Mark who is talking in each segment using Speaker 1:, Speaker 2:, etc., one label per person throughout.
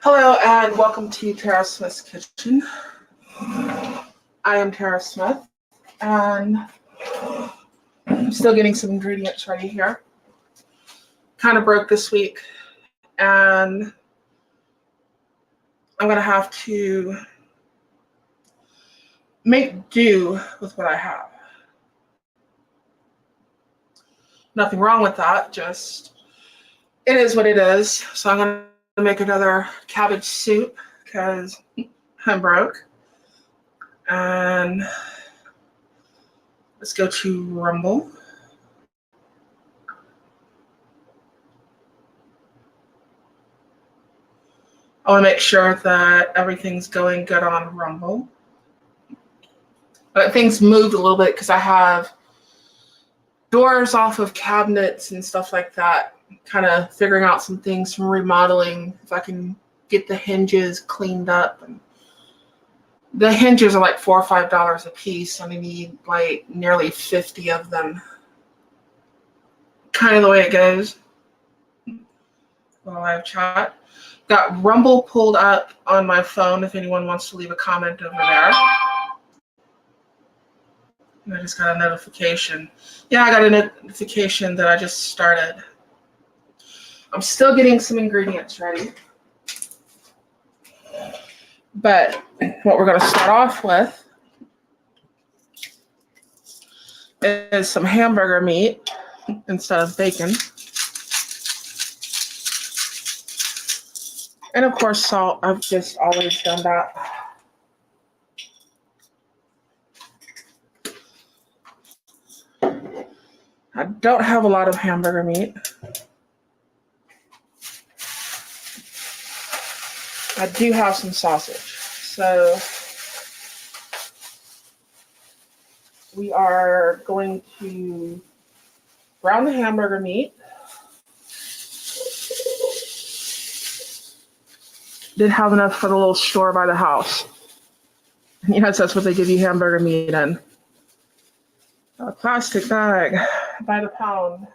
Speaker 1: Hello and welcome to Tara Smith's Kitchen. I am Tara Smith and I'm still getting some ingredients ready here. Kind of broke this week and I'm going to have to make do with what I have. Nothing wrong with that, just it is what it is. So I'm going to make another cabbage soup because I'm broke. And let's go to Rumble. I want to make sure that everything's going good on Rumble. But things moved a little bit because I have doors off of cabinets and stuff like that. Kind of figuring out some things from remodeling. If I can get the hinges cleaned up. And the hinges are like $4 or $5 a piece, and I need like nearly 50 of them. Kind of the way it goes. Live chat. Got Rumble pulled up on my phone if anyone wants to leave a comment over there. And I just got a notification. Yeah, I got a notification that I just started. I'm still getting some ingredients ready. But what we're going to start off with is some hamburger meat instead of bacon. And of course, salt. I've just always done that. I don't have a lot of hamburger meat. I do have some sausage. So we are going to brown the hamburger meat. Did have enough for the little store by the house. Yes, that's what they give you hamburger meat in. A plastic bag by the pound.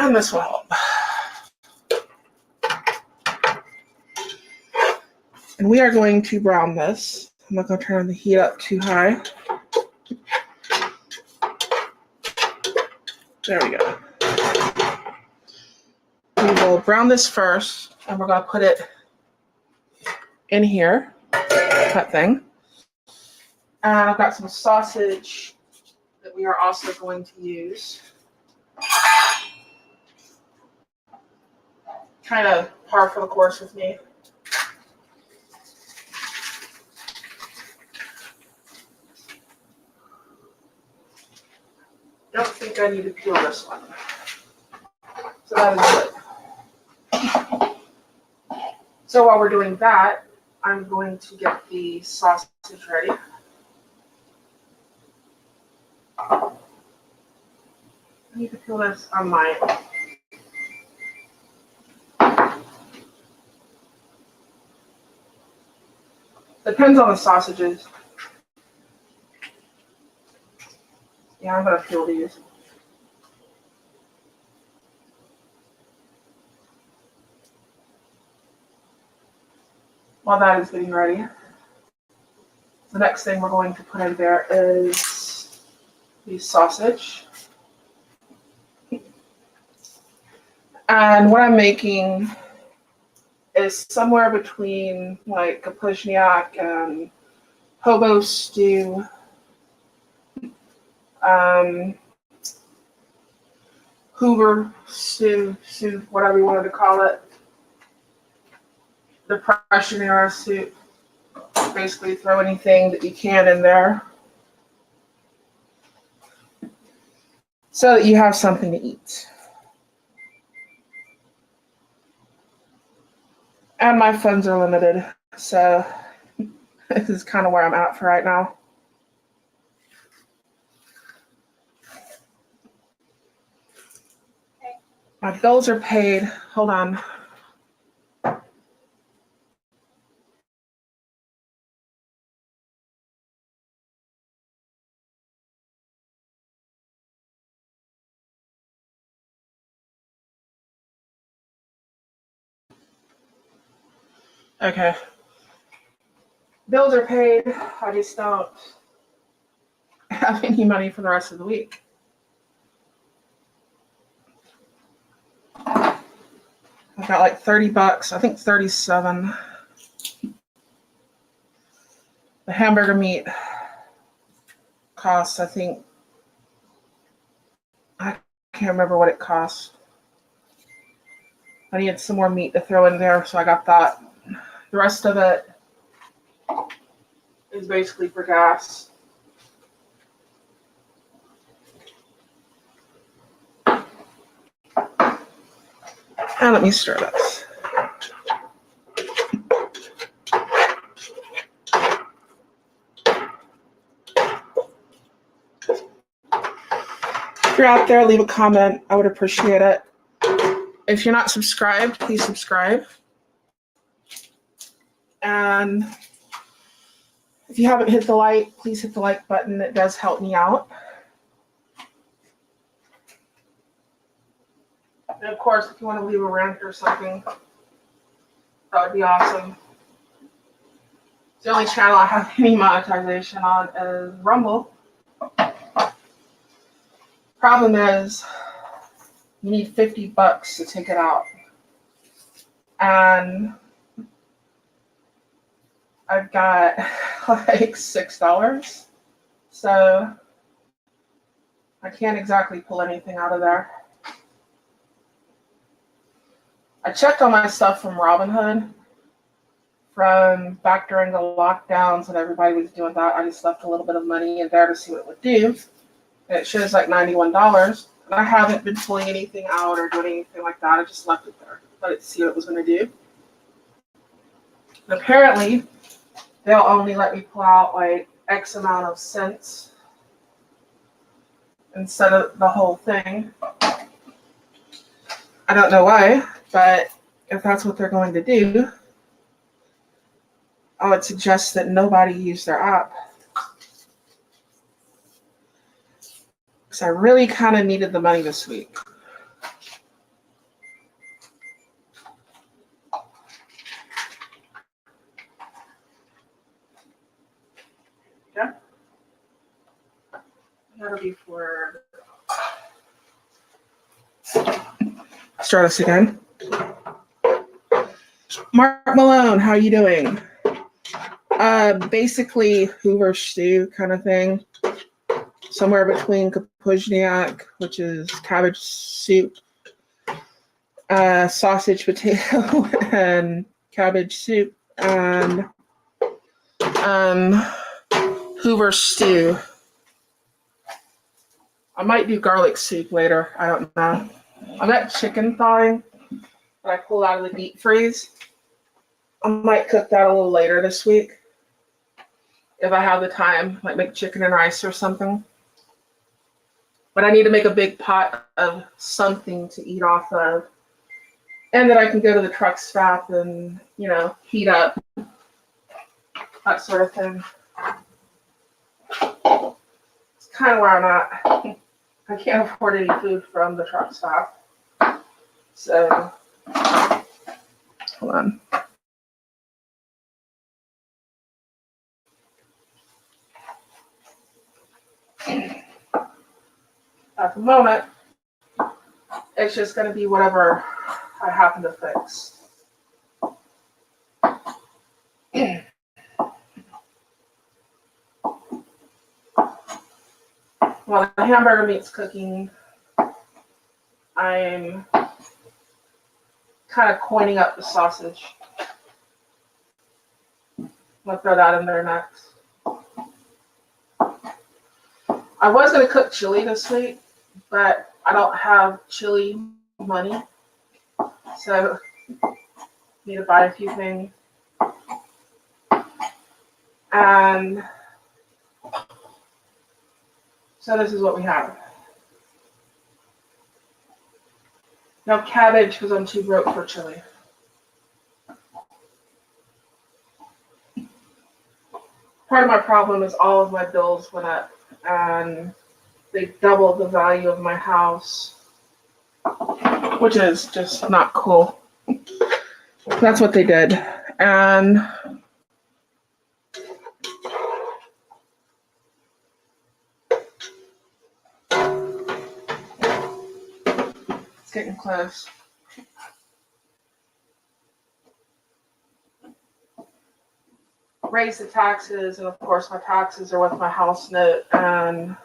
Speaker 1: And this will help. And we are going to brown this. I'm not going to turn the heat up too high. There we go. We will brown this first, and we're going to put it in here, that thing. And I've got some sausage that we are also going to use. Kind of par for the course with me. Don't think I need to peel this one. So that is good. So while we're doing that, I'm going to get the sausage ready. I need to peel this on mine. Depends on the sausages. Yeah, I'm going to peel these. While that is getting ready, the next thing we're going to put in there is the sausage. And what I'm making is somewhere between like kapuzniak and hobo stew. Hoover stew, whatever you wanted to call it. Depression era soup. Basically throw anything that you can in there so that you have something to eat. And my funds are limited, so this is kind of where I'm at for right now. My bills are paid. Hold on. Okay. Bills are paid. I just don't have any money for the rest of the week. I've got like $30, I think 37. The hamburger meat costs, I think, I can't remember what it cost. I needed some more meat to throw in there, so I got that. The rest of it is basically for gas. And let me stir this. If you're out there, leave a comment. I would appreciate it. If you're not subscribed, please subscribe. And if you haven't hit the like, please hit the like button. It does help me out. And of course, if you want to leave a rant or something, that would be awesome. It's the only channel I have any monetization on is Rumble. Problem is, you need $50 to take it out. And I've got like $6. So I can't exactly pull anything out of there. I checked all my stuff from Robinhood from back during the lockdowns and everybody was doing that. I just left a little bit of money in there to see what it would do. And it shows like $91. And I haven't been pulling anything out or doing anything like that. I just left it there. Let it see what it was going to do. And apparently, they'll only let me pull out like X amount of cents instead of the whole thing. I don't know why, but if that's what they're going to do, I would suggest that nobody use their app. Because I really kind of needed the money this week. Yeah. That'll be for... Start us again. Mark Malone, how are you doing? Basically Hoover stew kind of thing. Somewhere between kapuzniak, which is cabbage soup, sausage, potato, and cabbage soup, and Hoover stew. I might do garlic soup later. I don't know. I got chicken thigh that I pulled out of the deep freeze. I might cook that a little later this week if I have the time, like make chicken and rice or something. But I need to make a big pot of something to eat off of, and that I can go to the truck stop and, you know, heat up, that sort of thing. It's kind of where I'm at. I can't afford any food from the truck stop. So, hold on. At the moment, it's just going to be whatever I happen to fix. While the hamburger meat's cooking, I'm kind of coining up the sausage. I'm going to throw that in there next. I was going to cook chili this week, but I don't have chili money, so I need to buy a few things. And so this is what we have. No cabbage because I'm too broke for chili. Part of my problem is all of my bills went up and they doubled the value of my house, which is just not cool. That's what they did. And it's getting close. Raise the taxes, and of course my taxes are with my house note, and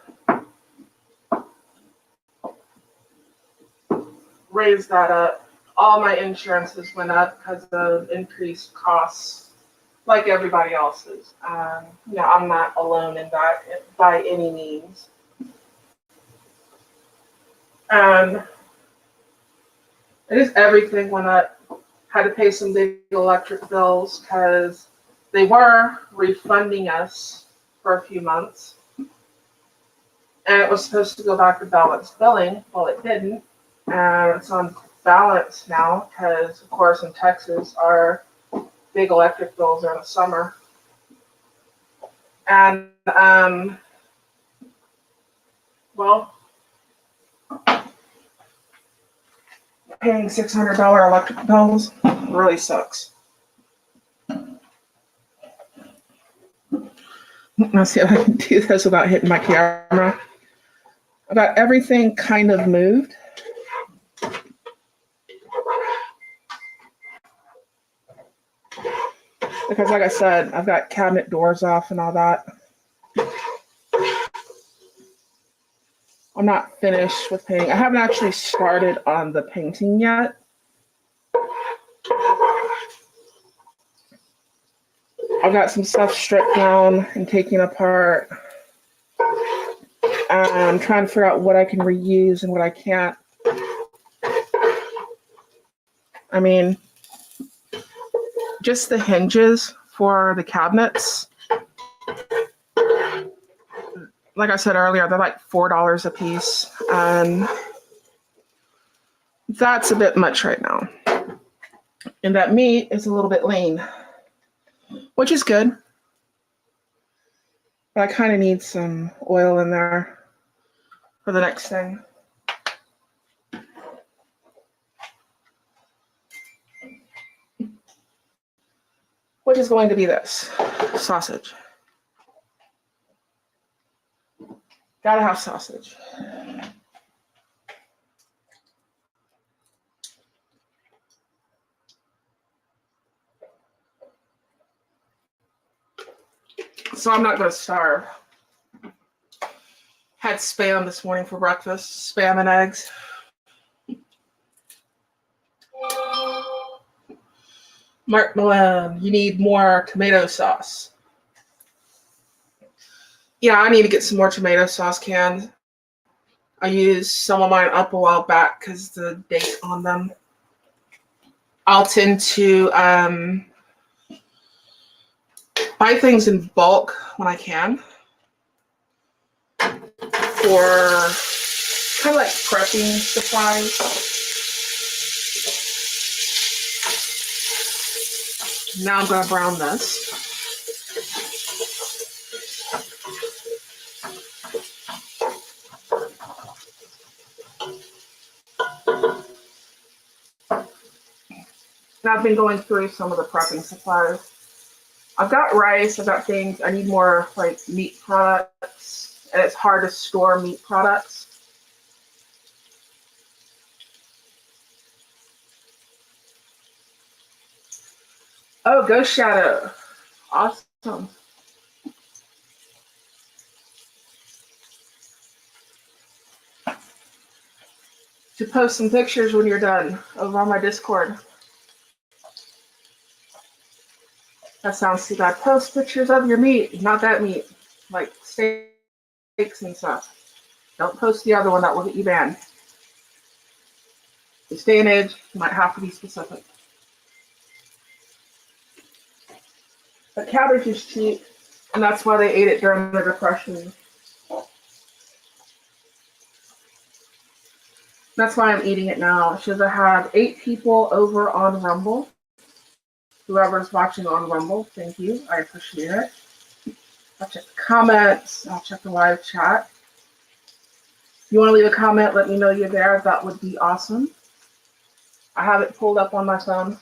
Speaker 1: raise that up. All my insurances went up because of increased costs, like everybody else's. I'm not alone in that by any means. And it is everything went up. Had to pay some big electric bills because they were refunding us for a few months. And it was supposed to go back to balanced billing. Well, it didn't. And it's on balance now because, of course, in Texas, our big electric bills are in the summer. And, paying $600 electric bills really sucks. Let's see if I can do this without hitting my camera. About everything kind of moved. Because like I said, I've got cabinet doors off and all that. I'm not finished with painting. I haven't actually started on the painting yet. I've got some stuff stripped down and taken apart. I'm trying to figure out what I can reuse and what I can't. I mean, just the hinges for the cabinets. Like I said earlier, they're like $4 a piece. And that's a bit much right now. And that meat is a little bit lean, which is good. But I kind of need some oil in there for the next thing. Which is going to be this sausage. Gotta have sausage. So I'm not gonna starve. Had Spam this morning for breakfast, Spam and eggs. Mark Malone, you need more tomato sauce. Yeah, I need to get some more tomato sauce cans. I used some of mine up a while back because the date on them. I'll tend to buy things in bulk when I can for kind of like prepping supplies. Now I'm going to brown this. And I've been going through some of the prepping supplies. I've got rice, I've got things, I need more like meat products, and it's hard to store meat products. Oh, Ghost Shadow. Awesome. To post some pictures when you're done over on my Discord. That sounds too bad. Post pictures of your meat, not that meat, like steaks and stuff. Don't post the other one, that will get you banned. This day and age, you might have to be specific. But cabbage is cheap, and that's why they ate it during the Depression. That's why I'm eating it now. Should I have 8 people over on Rumble? Whoever's watching on Rumble, thank you. I appreciate it. I'll check the comments. I'll check the live chat. If you want to leave a comment, let me know you're there. That would be awesome. I have it pulled up on my phone.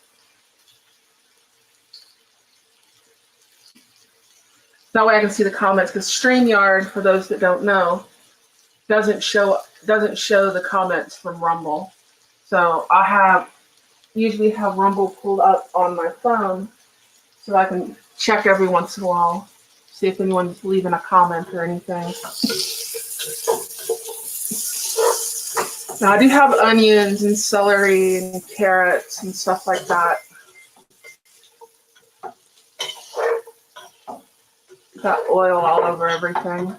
Speaker 1: That way I can see the comments, because StreamYard, for those that don't know, doesn't show the comments from Rumble. So I usually have Rumble pulled up on my phone so I can check every once in a while, see if anyone's leaving a comment or anything. Now I do have onions and celery and carrots and stuff like that. Got oil all over everything.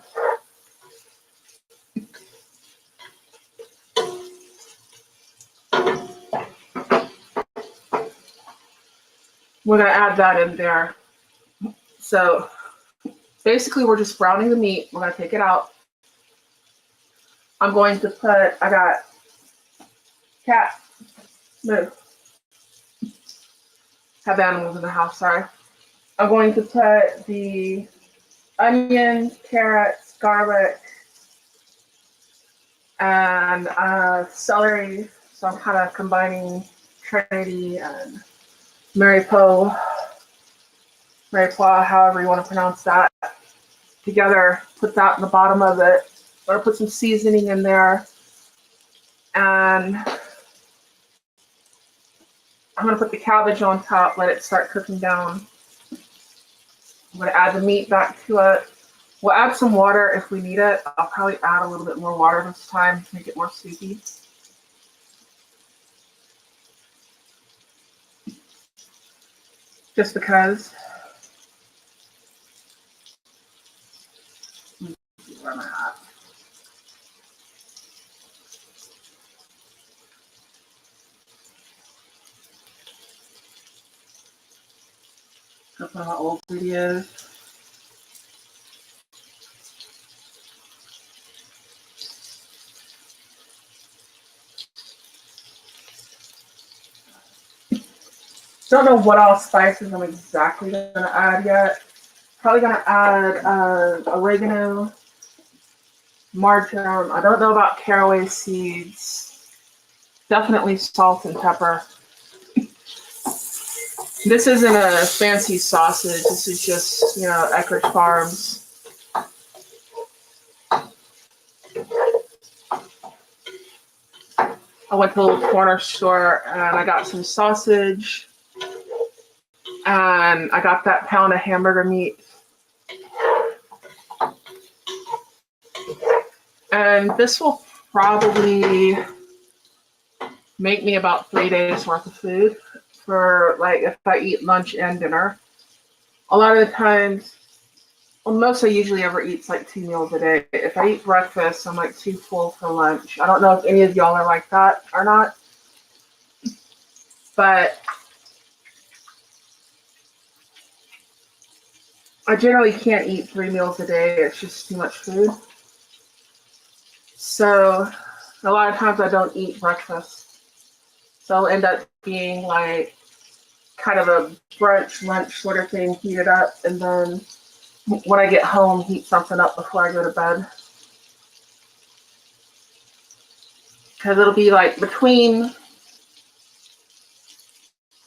Speaker 1: We're gonna add that in there. So basically we're just browning the meat. We're gonna take it out. I'm going to put, I got cat, move. Have animals in the house, sorry. I'm going to put the onions, carrots, garlic, and celery. So I'm kind of combining Trinity and Maripois, however you want to pronounce that, together. Put that in the bottom of it. I'm gonna put some seasoning in there, and I'm gonna put the cabbage on top, let it start cooking down. I'm gonna add the meat back to it. We'll add some water if we need it. I'll probably add a little bit more water this time to make it more soupy. Just because. Where am I at? That's one of my old videos. Don't know what all spices I'm exactly gonna add yet. Probably gonna add oregano, marjoram. I don't know about caraway seeds. Definitely salt and pepper. This isn't a fancy sausage. This is just, Eckrich Farms. I went to a little corner store and I got some sausage. And I got that pound of hamburger meat. And this will probably make me about 3 days worth of food for, like, if I eat lunch and dinner. A lot of the times, well, most I usually ever eat like 2 meals a day. If I eat breakfast, I'm like too full for lunch. I don't know if any of y'all are like that or not, but I generally can't eat 3 meals a day. It's just too much food. So a lot of times I don't eat breakfast. So I'll end up being like kind of a brunch, lunch sort of thing, heat it up, and then when I get home, heat something up before I go to bed. Because it'll be like between,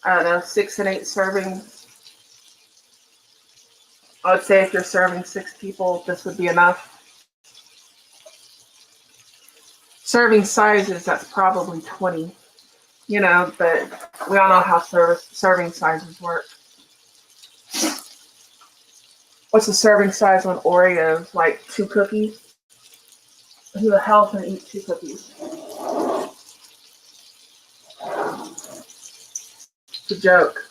Speaker 1: I don't know, 6 and 8 servings. I would say if you're serving 6 people, this would be enough. Serving sizes, that's probably 20. But we all know how serving sizes work. What's the serving size on Oreos? Like 2 cookies? Who the hell can eat 2 cookies? It's a joke.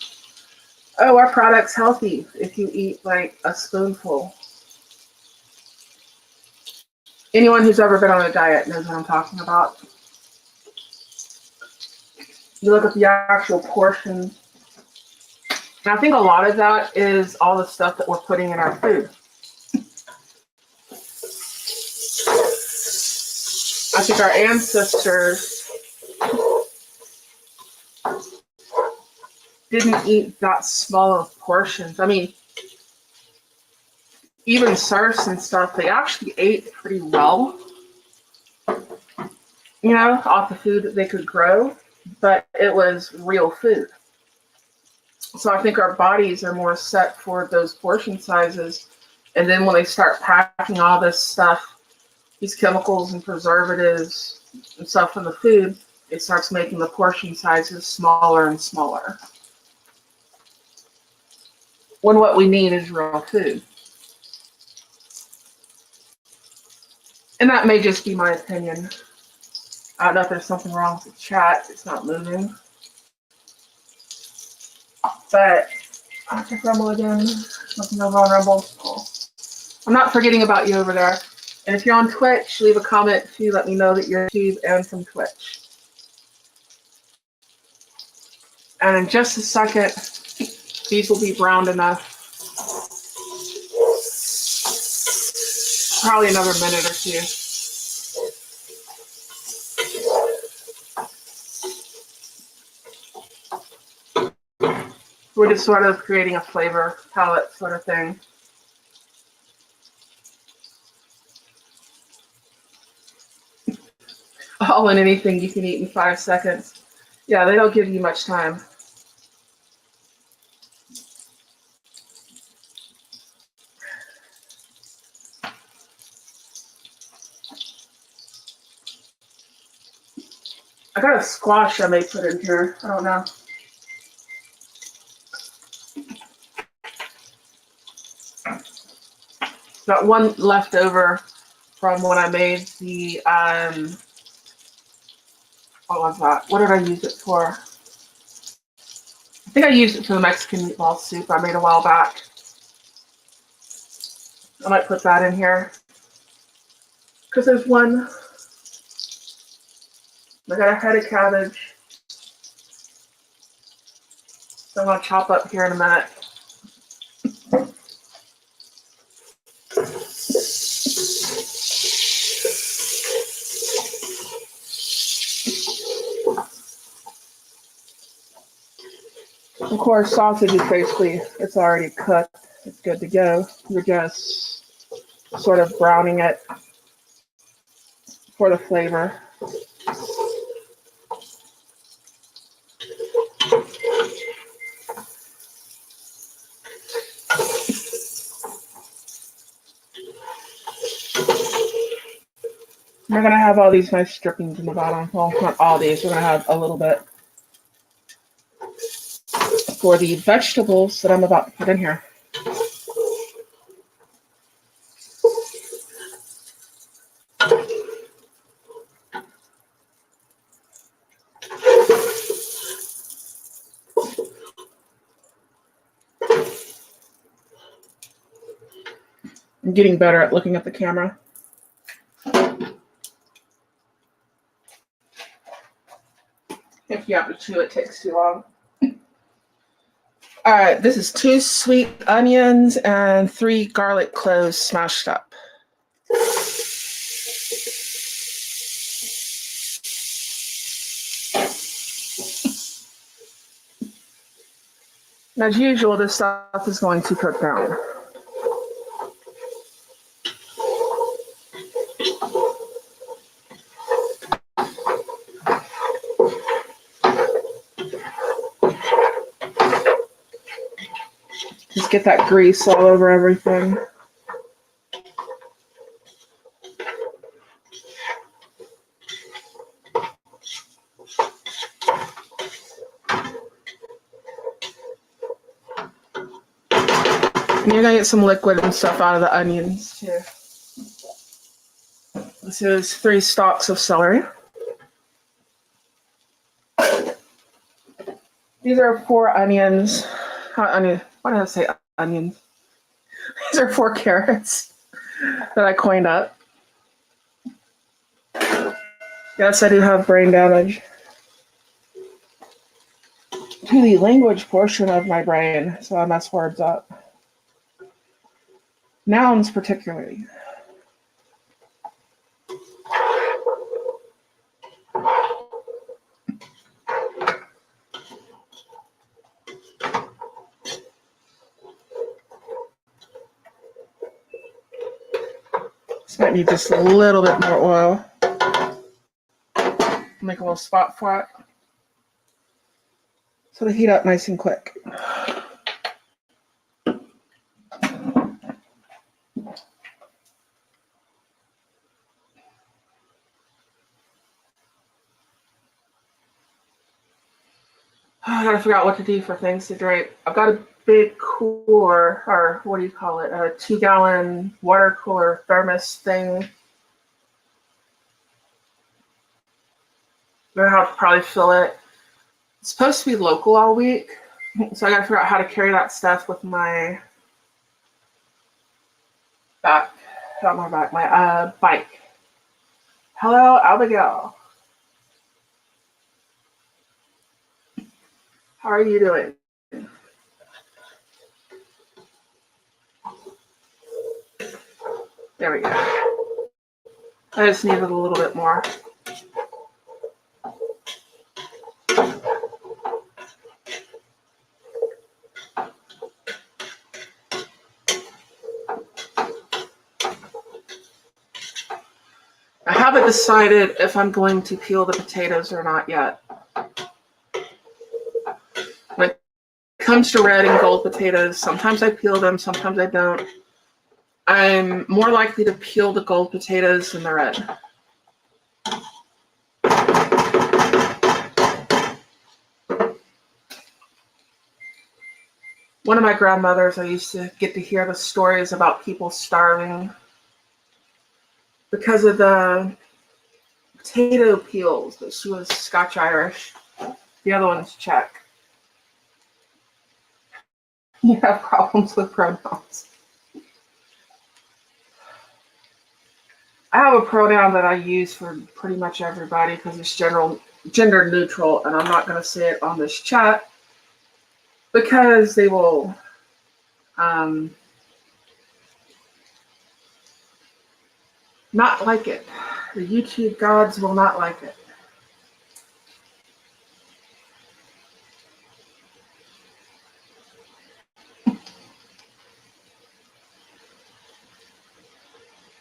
Speaker 1: Oh, our product's healthy if you eat like a spoonful. Anyone who's ever been on a diet knows what I'm talking about. You look at the actual portion. And I think a lot of that is all the stuff that we're putting in our food. I think our ancestors didn't eat that small of portions. I mean, even serfs and stuff, they actually ate pretty well, off the food that they could grow, but it was real food. So I think our bodies are more set for those portion sizes And then when they start packing all this stuff, these chemicals and preservatives and stuff in the food, it starts making the portion sizes smaller and smaller. When what we need is real food. And that may just be my opinion. I don't know if there's something wrong with the chat. It's not moving. But I have to Rumble again. Nothing over on Rumble. Cool. I'm not forgetting about you over there. And if you're on Twitch, leave a comment to let me know that you're YouTube and from Twitch. And in just a second, these will be browned enough. Probably another minute or two. We're just sort of creating a flavor palette sort of thing. All in anything you can eat in 5 seconds. Yeah, they don't give you much time. I got a squash I may put in here. I don't know. Got one left over from when I made the, what was that? What did I use it for? I think I used it for the Mexican meatball soup I made a while back. I might put that in here. Because there's one. I got a head of cabbage. So I'm going to chop up here in a minute. Of course, sausage is basically, it's already cooked. It's good to go. You're just sort of browning it for the flavor. We're going to have all these nice drippings in the bottom. Well, not all these. We're going to have a little bit for the vegetables that I'm about to put in here. I'm getting better at looking at the camera. If you have to chew, it takes too long. All right, this is 2 sweet onions and 3 garlic cloves smashed up. And as usual, this stuff is going to cook down. Just get that grease all over everything. And you're gonna get some liquid and stuff out of the onions too. This is 3 stalks of celery. These are 4 onions. Why did I say onions? These are 4 carrots that I coined up. Yes, I do have brain damage to the language portion of my brain, so I mess words up. Nouns particularly. This might need just a little bit more oil. Make a little spot for it. So they heat up nice and quick. I gotta figure out what to do for things to drink. I've got a big cooler, or what do you call it? A 2-gallon water cooler thermos thing. I'm gonna have to probably fill it. It's supposed to be local all week, so I gotta figure out how to carry that stuff with my back, not my back, my bike. Hello, Abigail. How are you doing? There we go. I just needed a little bit more. I haven't decided if I'm going to peel the potatoes or not yet. When it comes to red and gold potatoes, sometimes I peel them, sometimes I don't. I'm more likely to peel the gold potatoes than the red. One of my grandmothers, I used to get to hear the stories about people starving because of the potato peels, but she was Scotch-Irish. The other one's Czech. You have problems with pronouns. I have a pronoun that I use for pretty much everybody because it's gender neutral, and I'm not going to say it on this chat because they will not like it. The YouTube gods will not like it.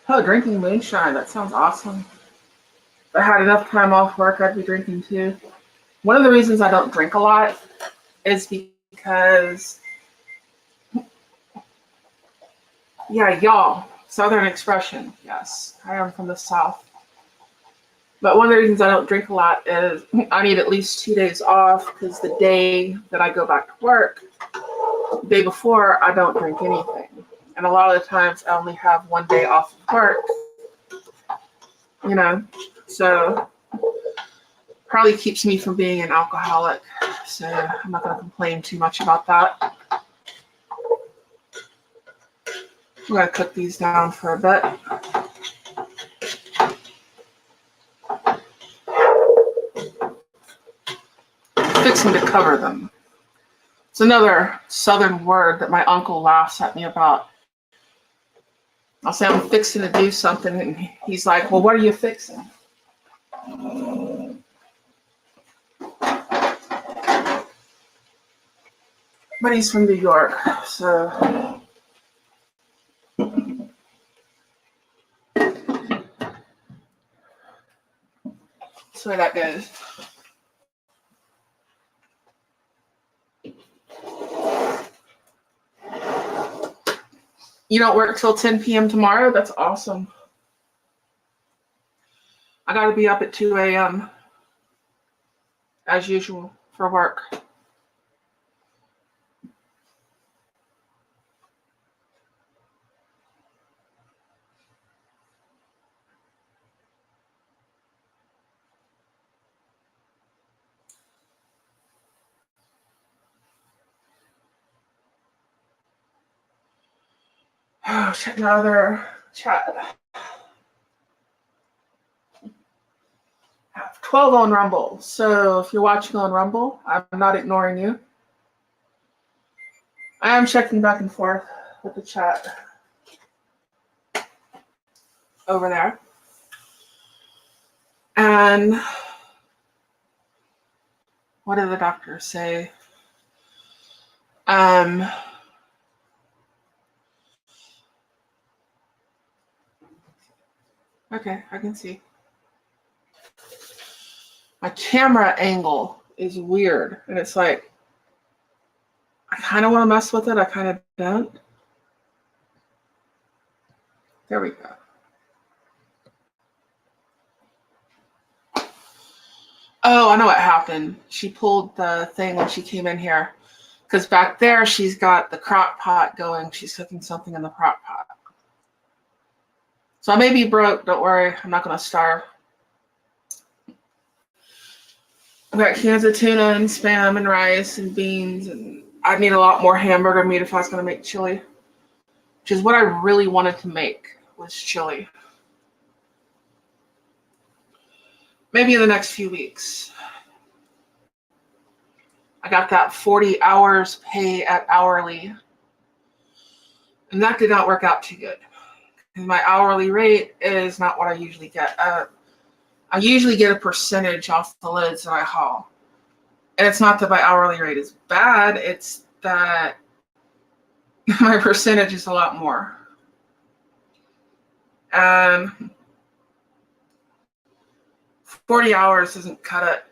Speaker 1: Oh, drinking moonshine. That sounds awesome. If I had enough time off work, I'd be drinking too. One of the reasons I don't drink a lot is because, yeah, y'all, Southern expression. Yes, I am from the South. But one of the reasons I don't drink a lot is I need at least 2 days off because the day that I go back to work, the day before, I don't drink anything. And a lot of the times I only have 1 day off of work, so probably keeps me from being an alcoholic. So I'm not going to complain too much about that. I'm going to cook these down for a bit. Fixing to cover them. It's another Southern word that my uncle laughs at me about. I'll say I'm fixing to do something, and he's like, well, what are you fixing? But he's from New York, so that's the way that goes. You don't work till 10 p.m. tomorrow? That's awesome. I got to be up at 2 a.m. as usual for work. Oh, check another chat. I have 12 on Rumble. So if you're watching on Rumble, I'm not ignoring you. I am checking back and forth with the chat over there. And what did the doctor say? Okay, I can see. My camera angle is weird. And it's like, I kind of want to mess with it. I kind of don't. There we go. Oh, I know what happened. She pulled the thing when she came in here. Because back there, she's got the crock pot going. She's cooking something in the crock pot. So I may be broke. Don't worry. I'm not going to starve. I've got cans of tuna and Spam and rice and beans. And I'd need a lot more hamburger meat if I was going to make chili. Which is what I really wanted to make, was chili. Maybe in the next few weeks. I got that 40 hours pay at hourly. And that did not work out too good. My hourly rate is not what I usually get. I usually get a percentage off the loads that I haul. And it's not that my hourly rate is bad, it's that my percentage is a lot more. And 40 hours doesn't cut it.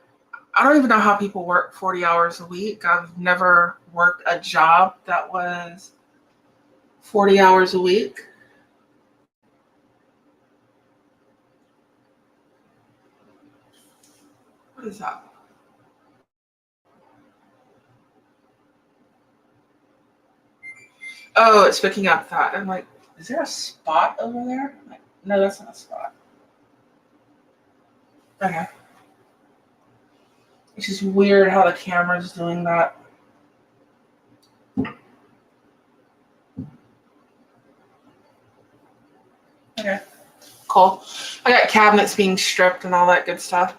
Speaker 1: I don't even know how people work 40 hours a week. I've never worked a job that was 40 hours a week. What is that? Oh, it's picking up that. I'm like, is there a spot over there? Like, no, that's not a spot. Okay. It's just weird how the camera's doing that. Okay. Cool. I got cabinets being stripped and all that good stuff.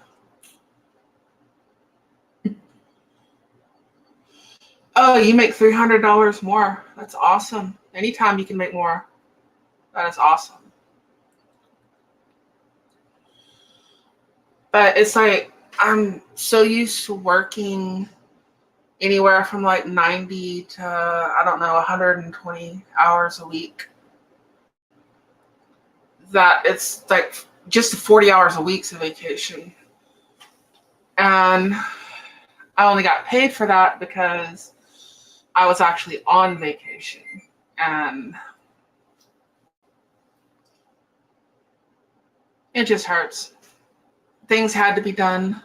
Speaker 1: Oh, you make $300 more. That's awesome. Anytime you can make more, that is awesome. But it's like, I'm so used to working anywhere from like 90 to, I don't know, 120 hours a week, that it's like just 40 hours a week's a vacation. And I only got paid for that because I was actually on vacation. And it just hurts. Things had to be done.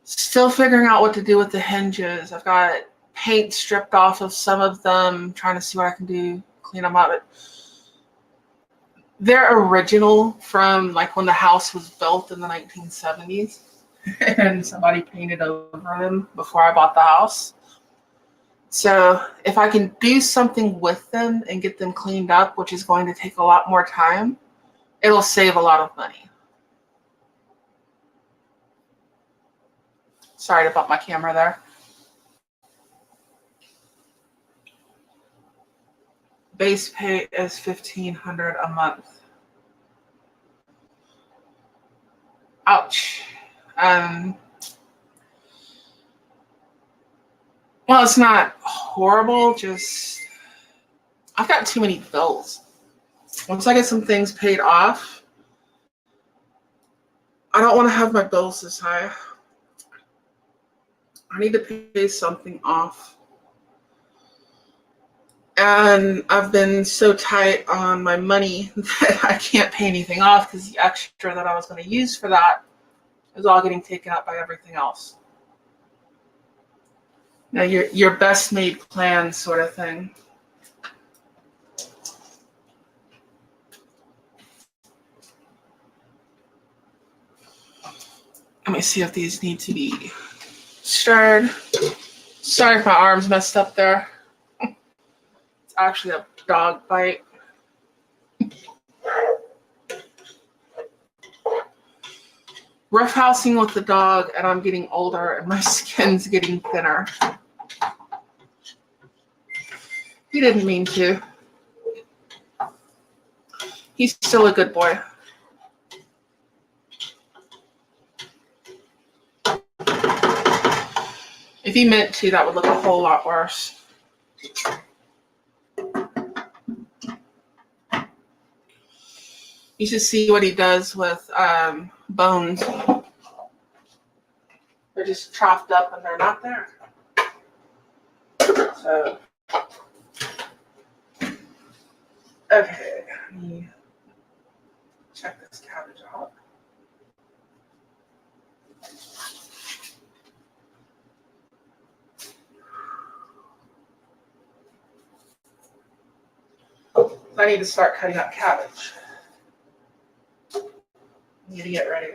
Speaker 1: Still figuring out what to do with the hinges. I've got paint stripped off of some of them, trying to see what I can do, clean them up. They're original from like when the house was built in the 1970s and somebody painted over them before I bought the house. So if I can do something with them and get them cleaned up, which is going to take a lot more time, it'll save a lot of money. Sorry to bump my camera there. Base pay is $1,500 a month. Ouch. Well, it's not horrible, just I've got too many bills. Once I get some things paid off, I don't want to have my bills this high. I need to pay something off. And I've been so tight on my money that I can't pay anything off because the extra that I was going to use for that is all getting taken up by everything else. Now, your best made plan sort of thing. Let me see if these need to be stirred. Sorry if my arm's messed up there. It's actually a dog bite. Roughhousing with the dog, and I'm getting older and my skin's getting thinner. He didn't mean to. He's still a good boy. If he meant to, that would look a whole lot worse. You should see what he does with bones. They're just chopped up and they're not there. So, okay, let me check this cabbage out. I need to start cutting up cabbage. I need to get ready.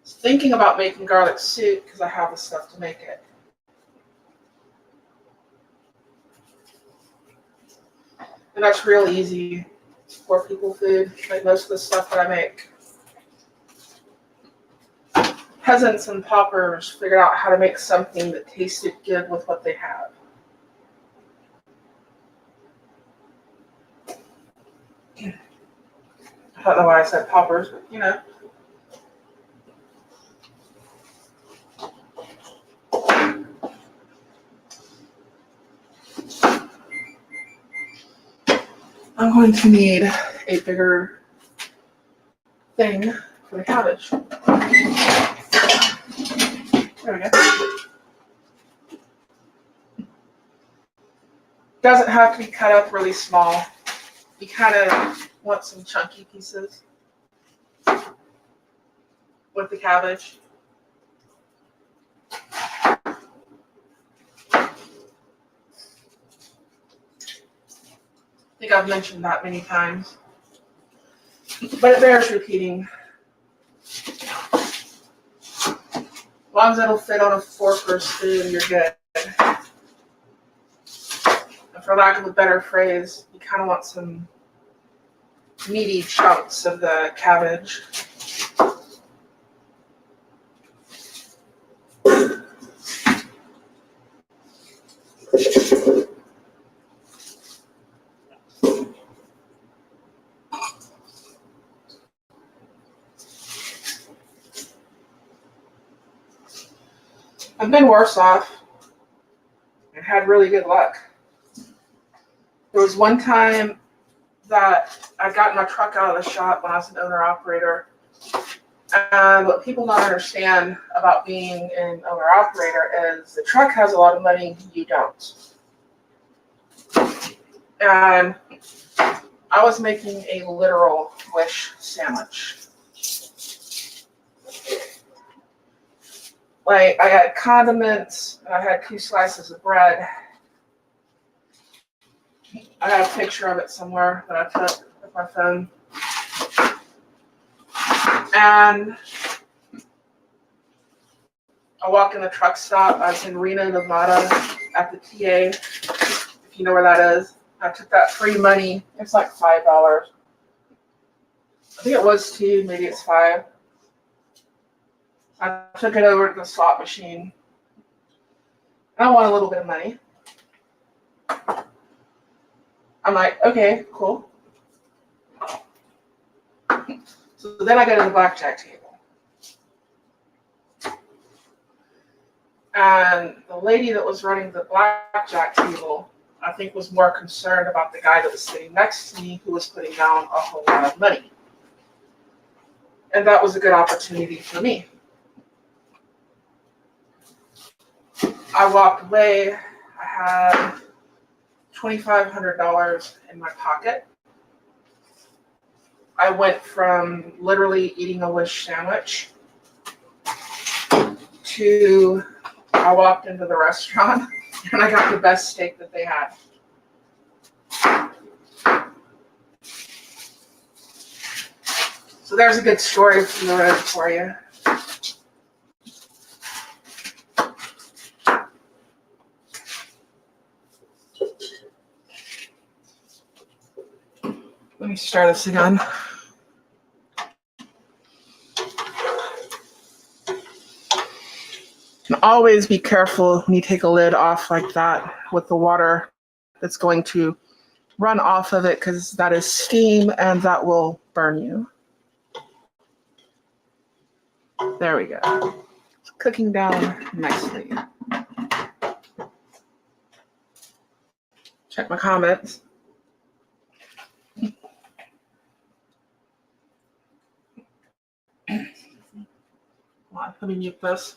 Speaker 1: Thinking about making garlic soup because I have the stuff to make it. And that's real easy for people food, like most of the stuff that I make. Peasants and paupers figured out how to make something that tasted good with what they have. I don't know why I said paupers, but you know. I'm going to need a bigger thing for the cabbage. There we go. Doesn't have to be cut up really small. You kind of want some chunky pieces with the cabbage. I think I've mentioned that many times, but it bears repeating. As long as it'll fit on a fork or a spoon, you're good. And for lack of a better phrase, you kind of want some meaty chunks of the cabbage. I've been worse off and had really good luck. There was one time that I got my truck out of the shop when I was an owner-operator. And what people don't understand about being an owner-operator is the truck has a lot of money, you don't. And I was making a literal wish sandwich. Like, I had condiments, and I had 2 slices of bread. I got a picture of it somewhere that I took with my phone. And I walk in the truck stop. I was in Reno, Nevada at the TA, if you know where that is. I took that free money. It's like $5. I think it was 2, maybe it's 5. I took it over to the slot machine. I want a little bit of money. I'm like, okay, cool. So then I go to the blackjack table. And the lady that was running the blackjack table, I think, was more concerned about the guy that was sitting next to me who was putting down a whole lot of money. And that was a good opportunity for me. I walked away. I had $2,500 in my pocket. I went from literally eating a wish sandwich to I walked into the restaurant and I got the best steak that they had. So there's a good story from the road for you. Let me start this again. And always be careful when you take a lid off like that with the water that's going to run off of it, because that is steam and that will burn you. There we go. It's cooking down nicely. Check my comments. Let me mute this.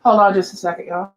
Speaker 1: Hold on just a second, y'all.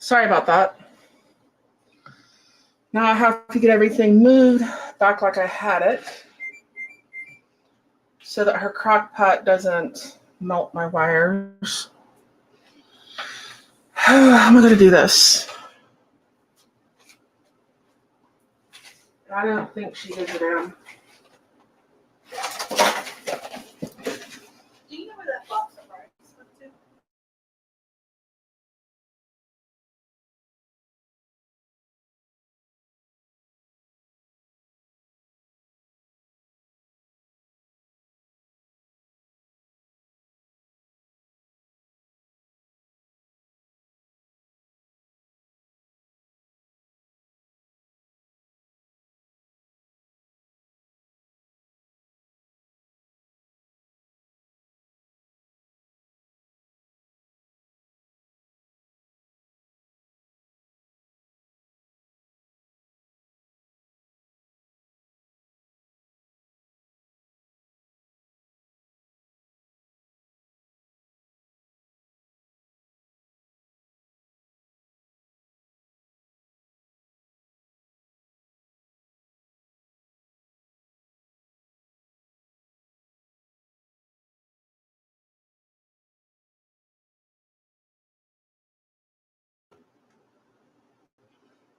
Speaker 1: Sorry about that. Now I have to get everything moved back like I had it so that her crock pot doesn't melt my wires. How am I going to do this? I don't think she gives a damn.
Speaker 2: Do you know where that box of rice went to?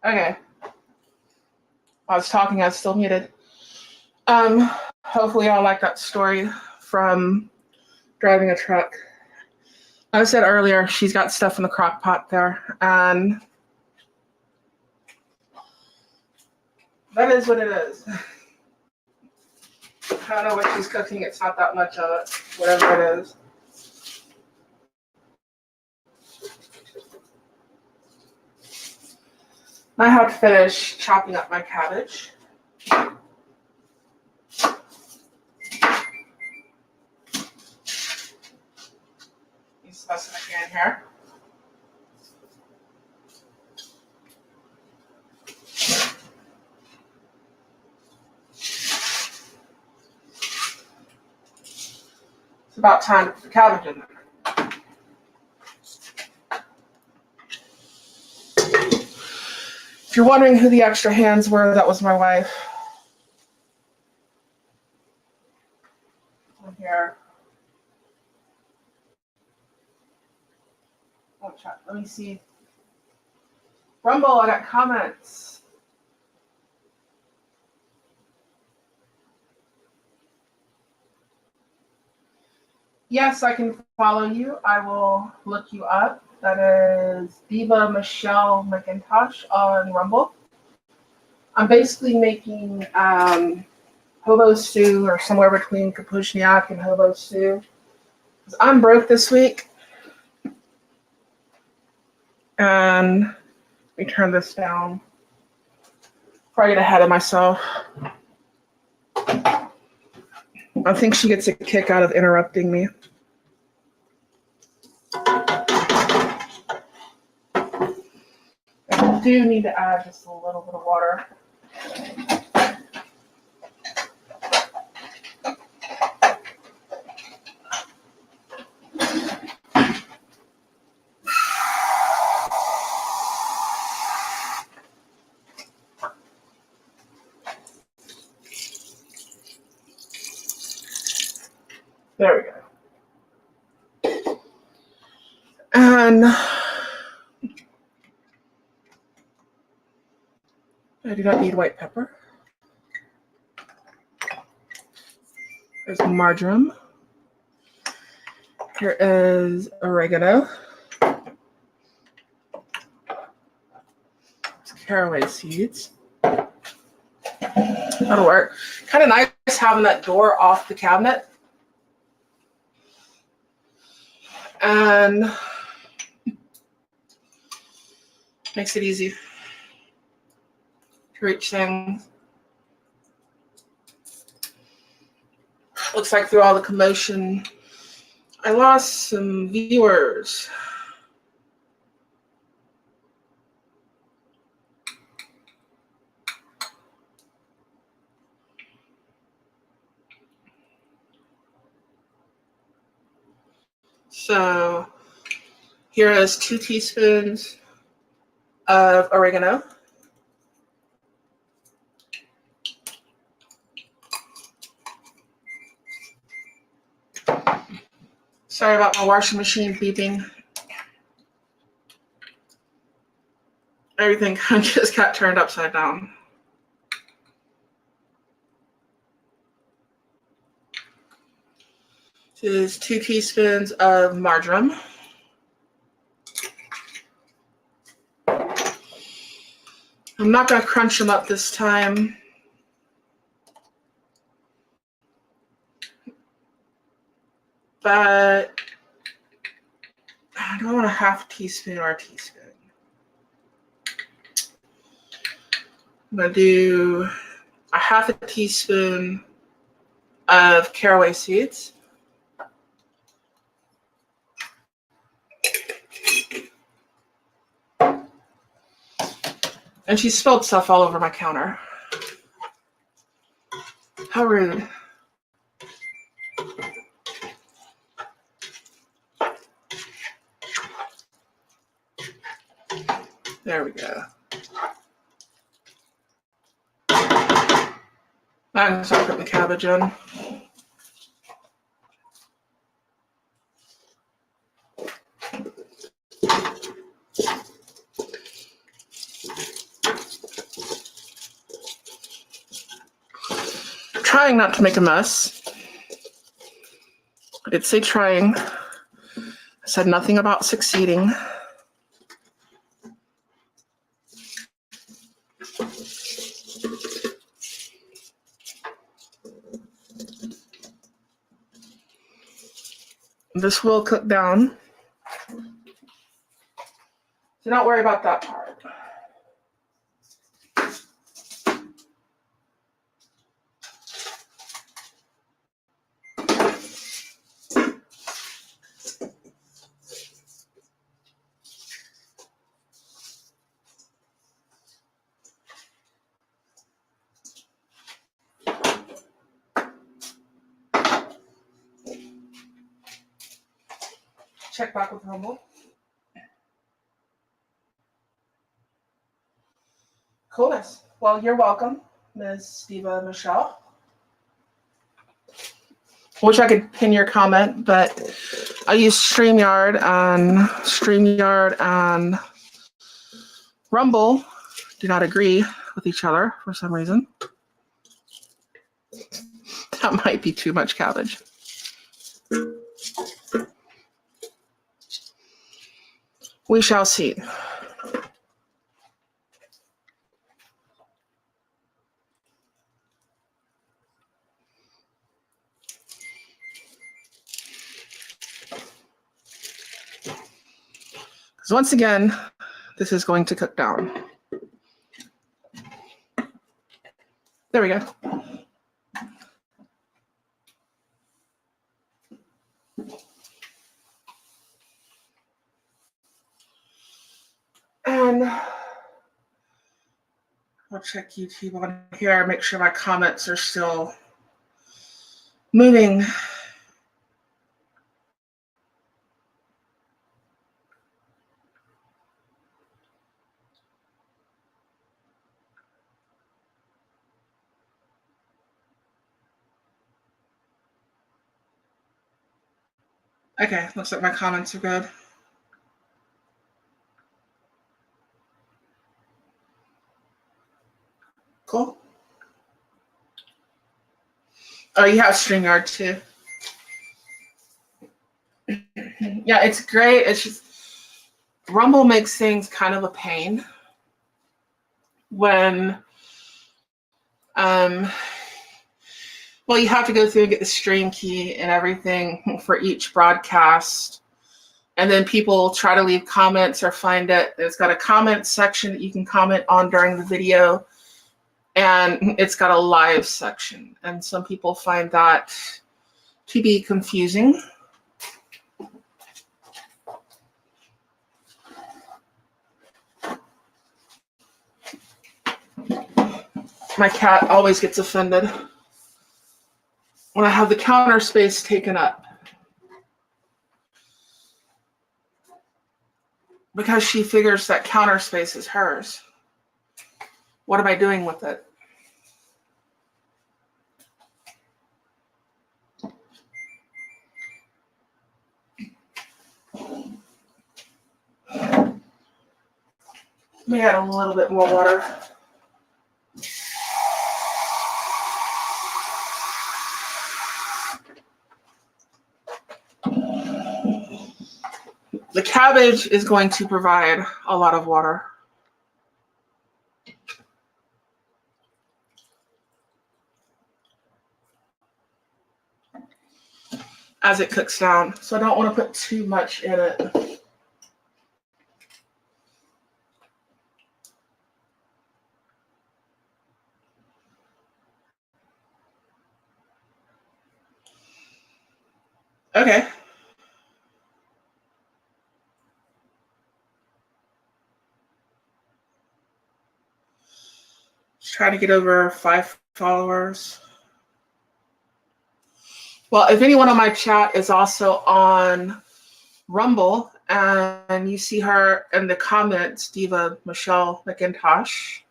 Speaker 1: Okay. I was talking, I was still muted. Hopefully y'all like that story from driving a truck. I said earlier, she's got stuff in the crock pot there, and that is what it is. I don't know what she's cooking. It's not that much of it, whatever it is. I have to finish chopping up my cabbage. Use the best I can here. It's about time to put the cabbage in there. If you're wondering who the extra hands were, that was my wife. Here. Oh, chat. Let me see. Rumble, I got comments. Yes, I can follow you. I will look you up. That is Diva Michelle McIntosh on Rumble. I'm basically making hobo stew, or somewhere between Kapuzniak and hobo stew. I'm broke this week. And let me turn this down before I get ahead of myself. I think she gets a kick out of interrupting me. I do need to add just a little bit of water. There we go. And I do not need white pepper. There's marjoram. Here is oregano. It's caraway seeds. That'll work. Kind of nice having that door off the cabinet. And makes it easy to reach things. Looks like through all the commotion, I lost some viewers. So here is 2 teaspoons of oregano. Sorry about my washing machine beeping. Everything kind of just got turned upside down. This is 2 teaspoons of marjoram. I'm not going to crunch them up this time. But I don't want a half teaspoon or a teaspoon. I'm going to do a half a teaspoon of caraway seeds. And she spilled stuff all over my counter. How rude. There we go. I'm going to start putting the cabbage in. Trying not to make a mess. I did say trying. I said nothing about succeeding. This will cook down. So don't worry about that part. Check back with Rumble. Coolness. Well, you're welcome, Ms. Diva Michelle. Wish I could pin your comment, but I use StreamYard and Rumble do not agree with each other for some reason. That might be too much cabbage. We shall see. Because once again, this is going to cook down. There we go. And I'll check YouTube on here, make sure my comments are still moving. Okay, looks like my comments are good. Cool. Oh, you have StreamYard too. Yeah, it's great. It's just Rumble makes things kind of a pain when well, you have to go through and get the stream key and everything for each broadcast. And then people try to leave comments or find it. It's got a comment section that you can comment on during the video. And it's got a live section. And some people find that to be confusing. My cat always gets offended when I have the counter space taken up, because she figures that counter space is hers. What am I doing with it? Let me add a little bit more water. The cabbage is going to provide a lot of water. As it cooks down, so I don't want to put too much in it. Okay. Just trying to get over 5 followers. Well, if anyone on my chat is also on Rumble and you see her in the comments, Diva Michelle McIntosh,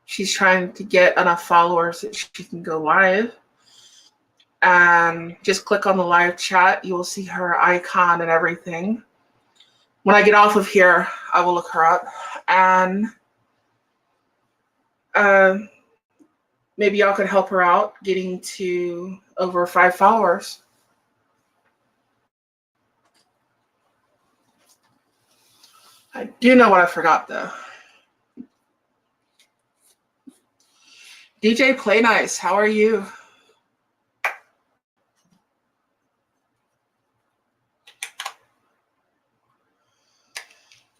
Speaker 1: she's trying to get enough followers that she can go live. And just click on the live chat. You will see her icon and everything. When I get off of here, I will look her up. And maybe y'all could help her out getting to over 5 followers. I do know what I forgot though. DJ Play Nice, how are you?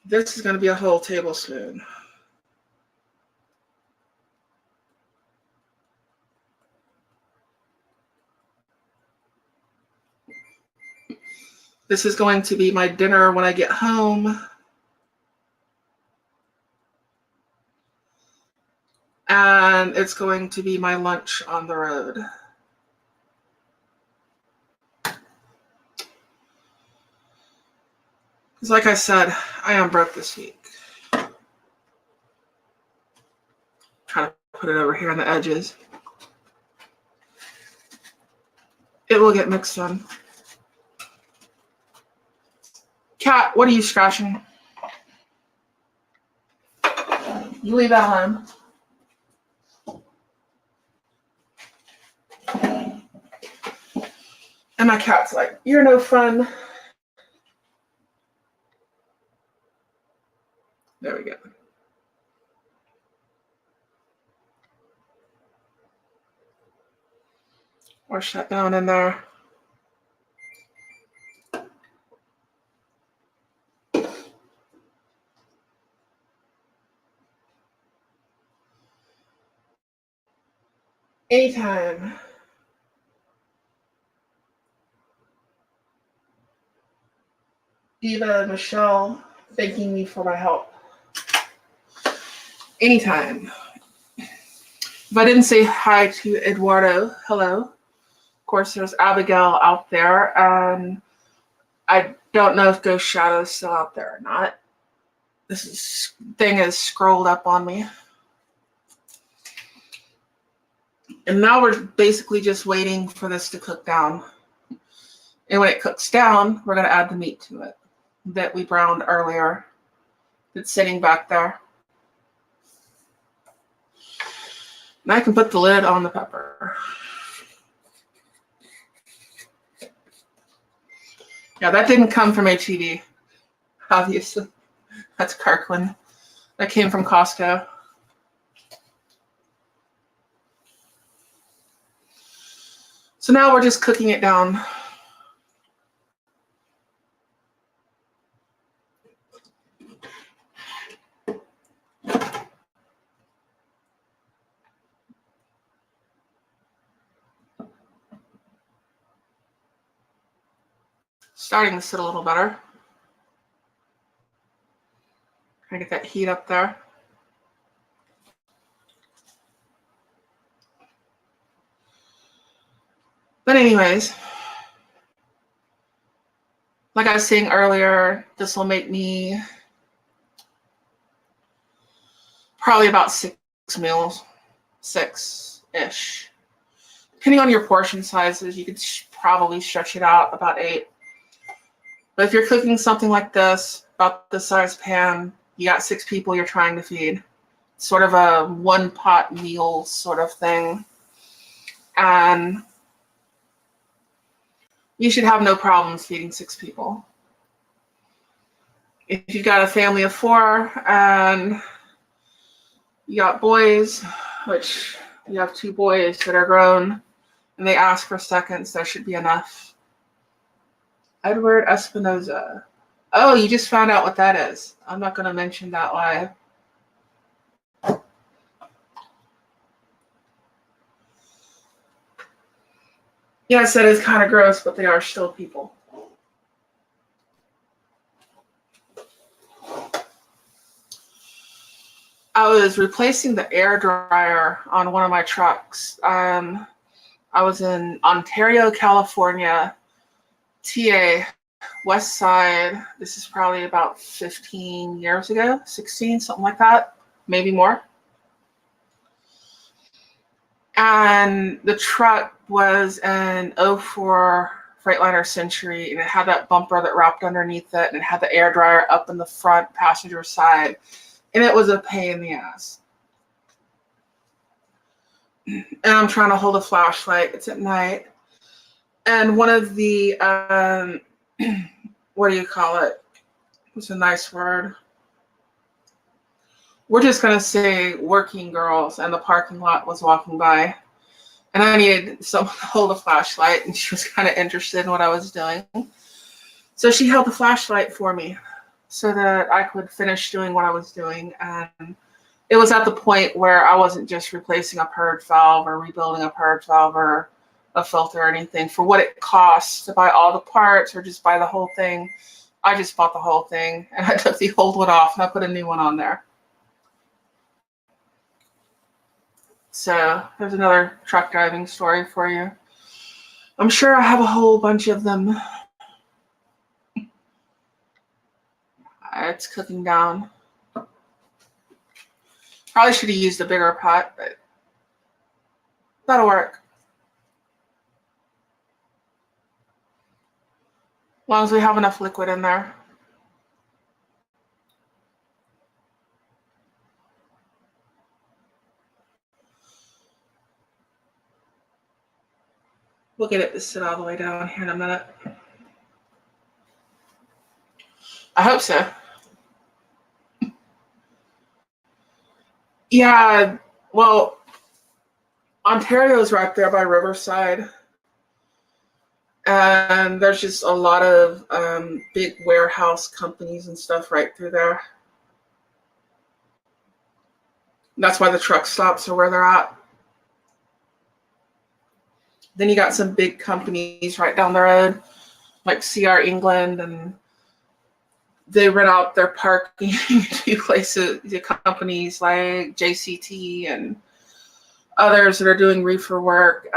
Speaker 1: This is going to be a whole tablespoon. This is going to be my dinner when I get home. And it's going to be my lunch on the road. Because like I said, I am broke this week. Trying to put it over here on the edges. It will get mixed in. Cat, what are you scratching? You leave that alone. And my cat's like, you're no fun. There we go. Or shut down in there. Anytime. Eva and Michelle thanking me for my help. Anytime. If I didn't say hi to Eduardo, hello. Of course, there's Abigail out there, and I don't know if Ghost Shadow is still out there or not. Thing is scrolled up on me. And now we're basically just waiting for this to cook down. And when it cooks down, we're going to add the meat to it that we browned earlier. That's sitting back there. And I can put the lid on the pepper. Yeah, that didn't come from HEB, obviously. That's Kirkland. That came from Costco. So now we're just cooking it down. Starting to sit a little better. Trying to get that heat up there. But anyways, like I was saying earlier, this will make me probably about 6 meals, 6-ish. Depending on your portion sizes, you could probably stretch it out about 8. But if you're cooking something like this, about this size pan, you got 6 people you're trying to feed. Sort of a one-pot meal sort of thing. And you should have no problems feeding 6 people. If you've got a family of 4 and you got boys, which you have 2 boys that are grown, and they ask for seconds, there should be enough. Edward Espinoza. Oh, you just found out what that is. I'm not going to mention that live. Yes, that is kind of gross, but they are still people. I was replacing the air dryer on one of my trucks. I was in Ontario, California, TA, West Side. This is probably about 15 years ago, 16, something like that, maybe more. And the truck was an 04 Freightliner Century, and it had that bumper that wrapped underneath it, and it had the air dryer up in the front passenger side, and it was a pain in the ass. And I'm trying to hold a flashlight. It's at night. And one of the, what do you call it? What's a nice word? We're just going to say working girls, and the parking lot was walking by. And I needed someone to hold a flashlight, and she was kind of interested in what I was doing. So she held the flashlight for me so that I could finish doing what I was doing. And it was at the point where I wasn't just replacing a purge valve or rebuilding a purge valve or a filter or anything. For what it costs to buy all the parts or just buy the whole thing, I just bought the whole thing, and I took the old one off and I put a new one on there. So there's another truck driving story for you. I'm sure I have a whole bunch of them. It's cooking down. Probably should have used a bigger pot, but that'll work. As long as we have enough liquid in there. We'll get it to sit all the way down here in a minute. I hope so. Yeah, well, Ontario's right there by Riverside. And there's just a lot of big warehouse companies and stuff right through there. That's why the truck stops are where they're at. Then you got some big companies right down the road, like CR England, and they rent out their parking to places, to companies like JCT and others that are doing reefer work.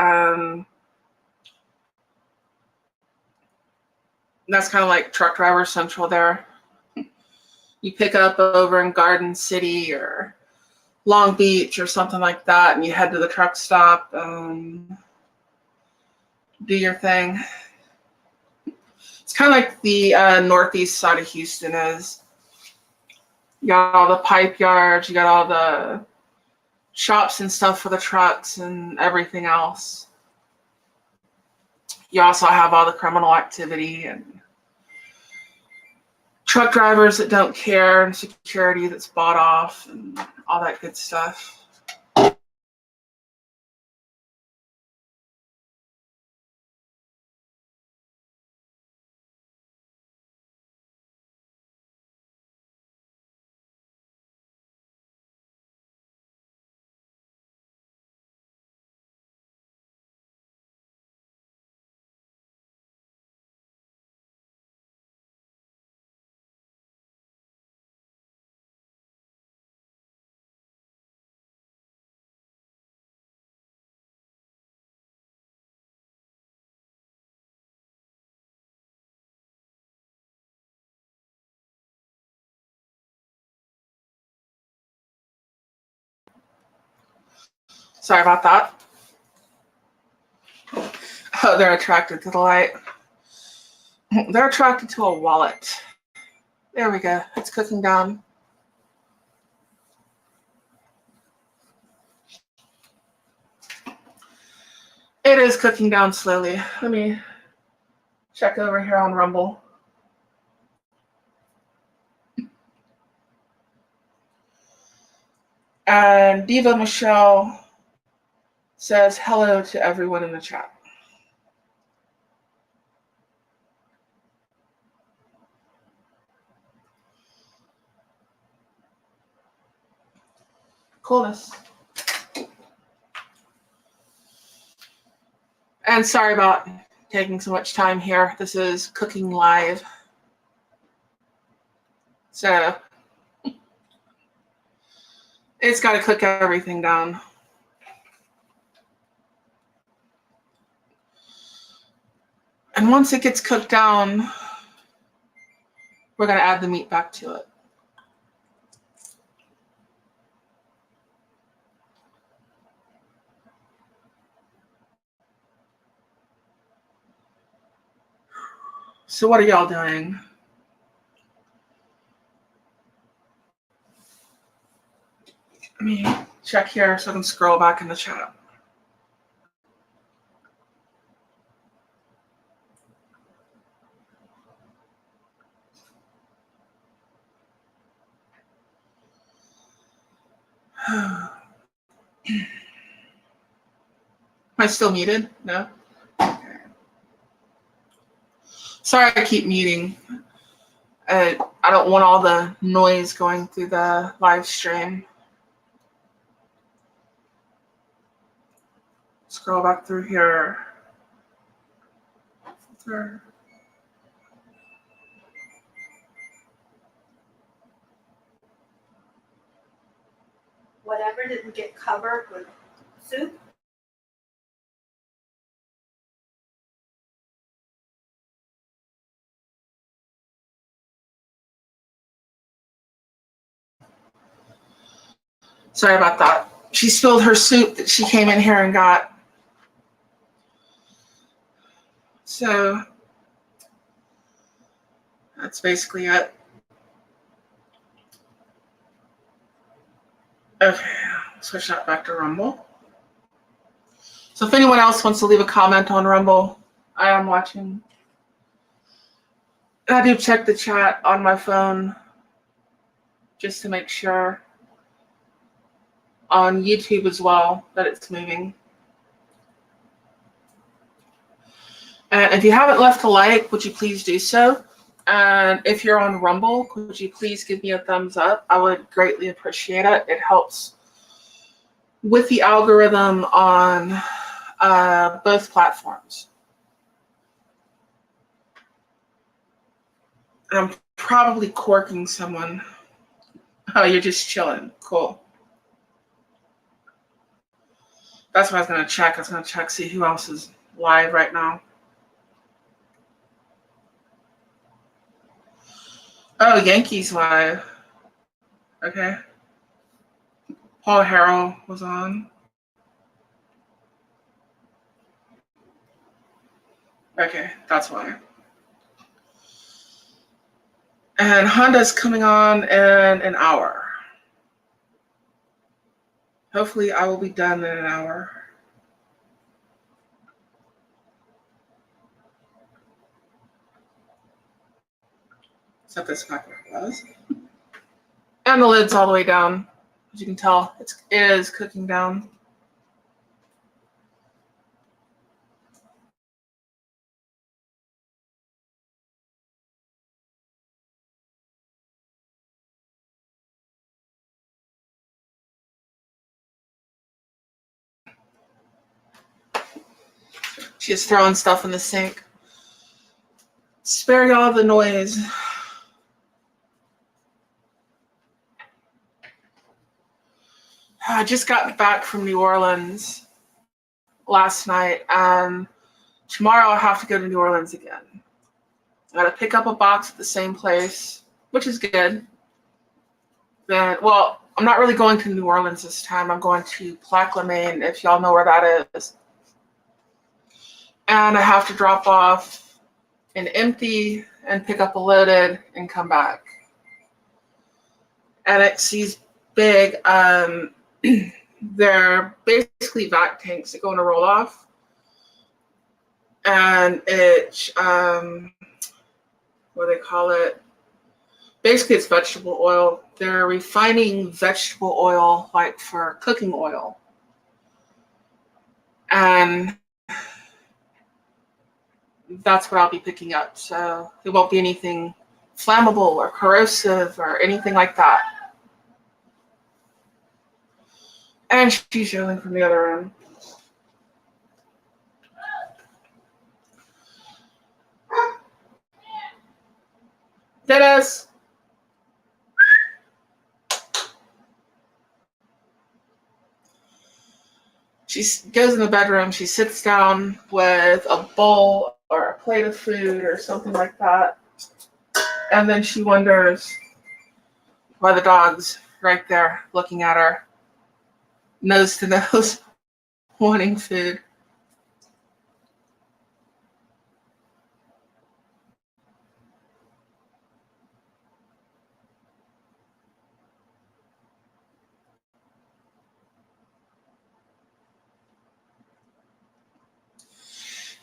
Speaker 1: That's kind of like Truck Driver Central there. You pick up over in Garden City or Long Beach or something like that, and you head to the truck stop, do your thing. It's kind of like the northeast side of Houston is. You got all the pipe yards, you got all the shops and stuff for the trucks and everything else. You also have all the criminal activity and truck drivers that don't care and security that's bought off and all that good stuff. Sorry about that. Oh, they're attracted to the light. They're attracted to a wallet. There we go. It's cooking down. It is cooking down slowly. Let me check over here on Rumble. And Diva Michelle says hello to everyone in the chat. Coolness. And sorry about taking so much time here. This is cooking live. So it's got to cook everything down. And once it gets cooked down, we're going to add the meat back to it. So what are y'all doing? Let me check here so I can scroll back in the chat. Am I still muted? No? Okay. Sorry I keep muting. I don't want all the noise going through the live stream. Scroll back through here.
Speaker 2: Whatever didn't get covered with soup.
Speaker 1: Sorry about that. She spilled her soup that she came in here and got. So that's basically it. Okay, switch that back to Rumble. So if anyone else wants to leave a comment on Rumble, I am watching. I do check the chat on my phone just to make sure. on YouTube as well that it's moving. And if you haven't left a like, would you please do so? And if you're on Rumble, could you please give me a thumbs up? I would greatly appreciate it. It helps with the algorithm on both platforms. And I'm probably corking someone. Oh, you're just chilling. Cool. That's what I was going to check. I was going to check, see who else is live right now. Oh, Yankees live. Okay. Paul Harrell was on. Okay, that's why. And Honda's coming on in an hour. Hopefully I will be done in an hour. Except that's not where it was. And the lid's all the way down. As you can tell, it is cooking down. She's throwing stuff in the sink. Spare y'all the noise. I just got back from New Orleans last night, and tomorrow I have to go to New Orleans again. I gotta pick up a box at the same place, which is good. Then, well, I'm not really going to New Orleans this time. I'm going to Plaquemine, if y'all know where that is. And I have to drop off an empty and pick up a loaded and come back. And it's these big, they're basically vac tanks that go in a roll off. And it's, what do they call it? Basically, it's vegetable oil. They're refining vegetable oil like for cooking oil. And that's what I'll be picking up. So there won't be anything flammable or corrosive or anything like that. And she's yelling from the other end. Dennis! She goes in the bedroom, she sits down with a bowl or a plate of food or something like that. And then she wonders why the dog's right there looking at her, nose to nose, wanting food.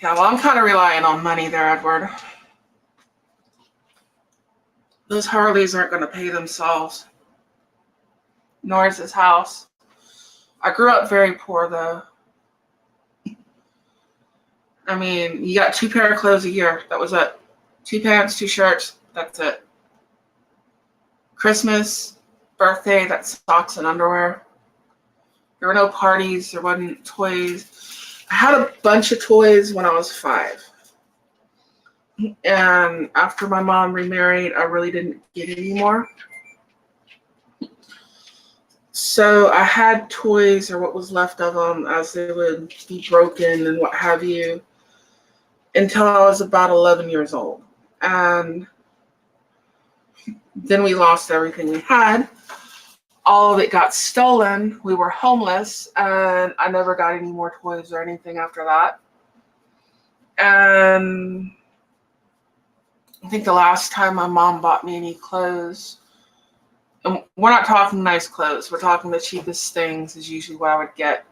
Speaker 1: Yeah, well, I'm kind of relying on money there, Edward. Those Harleys aren't going to pay themselves, nor is this house. I grew up very poor, though. I mean, you got 2 pair of clothes a year. That was it. 2 pants, 2 shirts. That's it. Christmas, birthday, that's socks and underwear. There were no parties. There wasn't toys. I had a bunch of toys when I was 5. And after my mom remarried, I really didn't get any more. So I had toys, or what was left of them, as they would be broken and what have you, until I was about 11 years old. And then we lost everything we had. All of it got stolen. We were homeless, and I never got any more toys or anything after that. And I think the last time my mom bought me any clothes, and we're not talking nice clothes, we're talking the cheapest things is usually what I would get.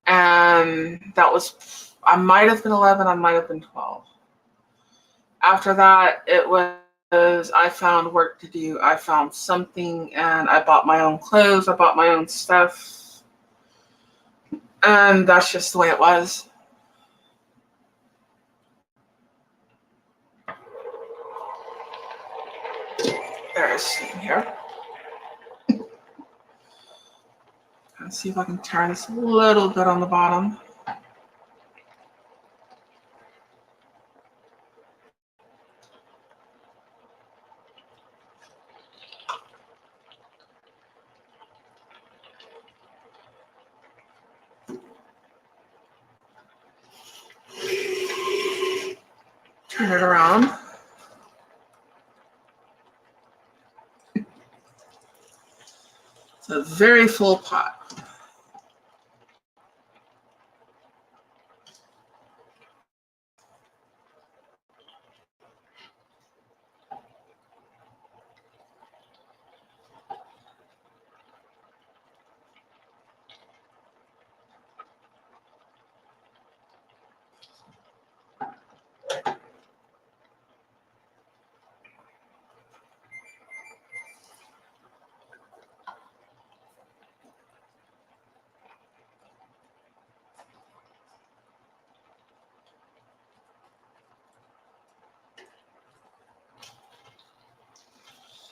Speaker 1: And that was, I might have been 11, I might have been 12. After that, it was I found work to do. I found something and I bought my own clothes. I bought my own stuff. And that's just the way it was. There's steam here. Let's see if I can turn this a little bit on the bottom. Turn it around. It's a very full pot.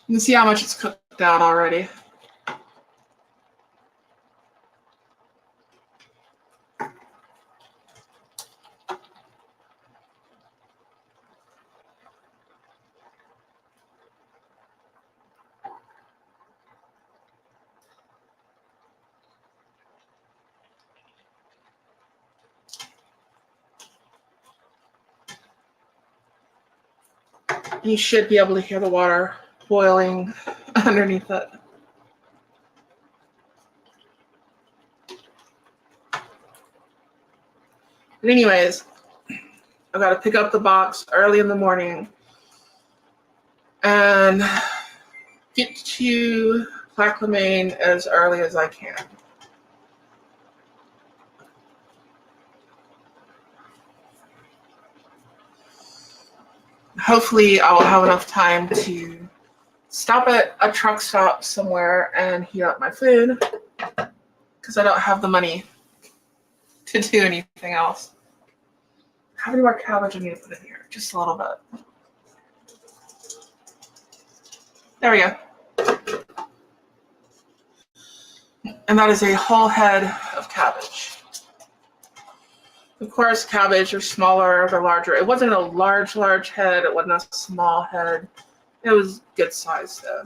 Speaker 1: You can see how much it's cooked out already. You should be able to hear the water boiling underneath it. But anyways, I got to pick up the box early in the morning and get to Plaquemine as early as I can. Hopefully I will have enough time to stop at a truck stop somewhere and heat up my food because I don't have the money to do anything else. How many more cabbage I need to put in here? Just a little bit. There we go. And that is a whole head of cabbage. Of course, cabbage are smaller, they're larger. It wasn't a large head. It wasn't a small head. It was good size though.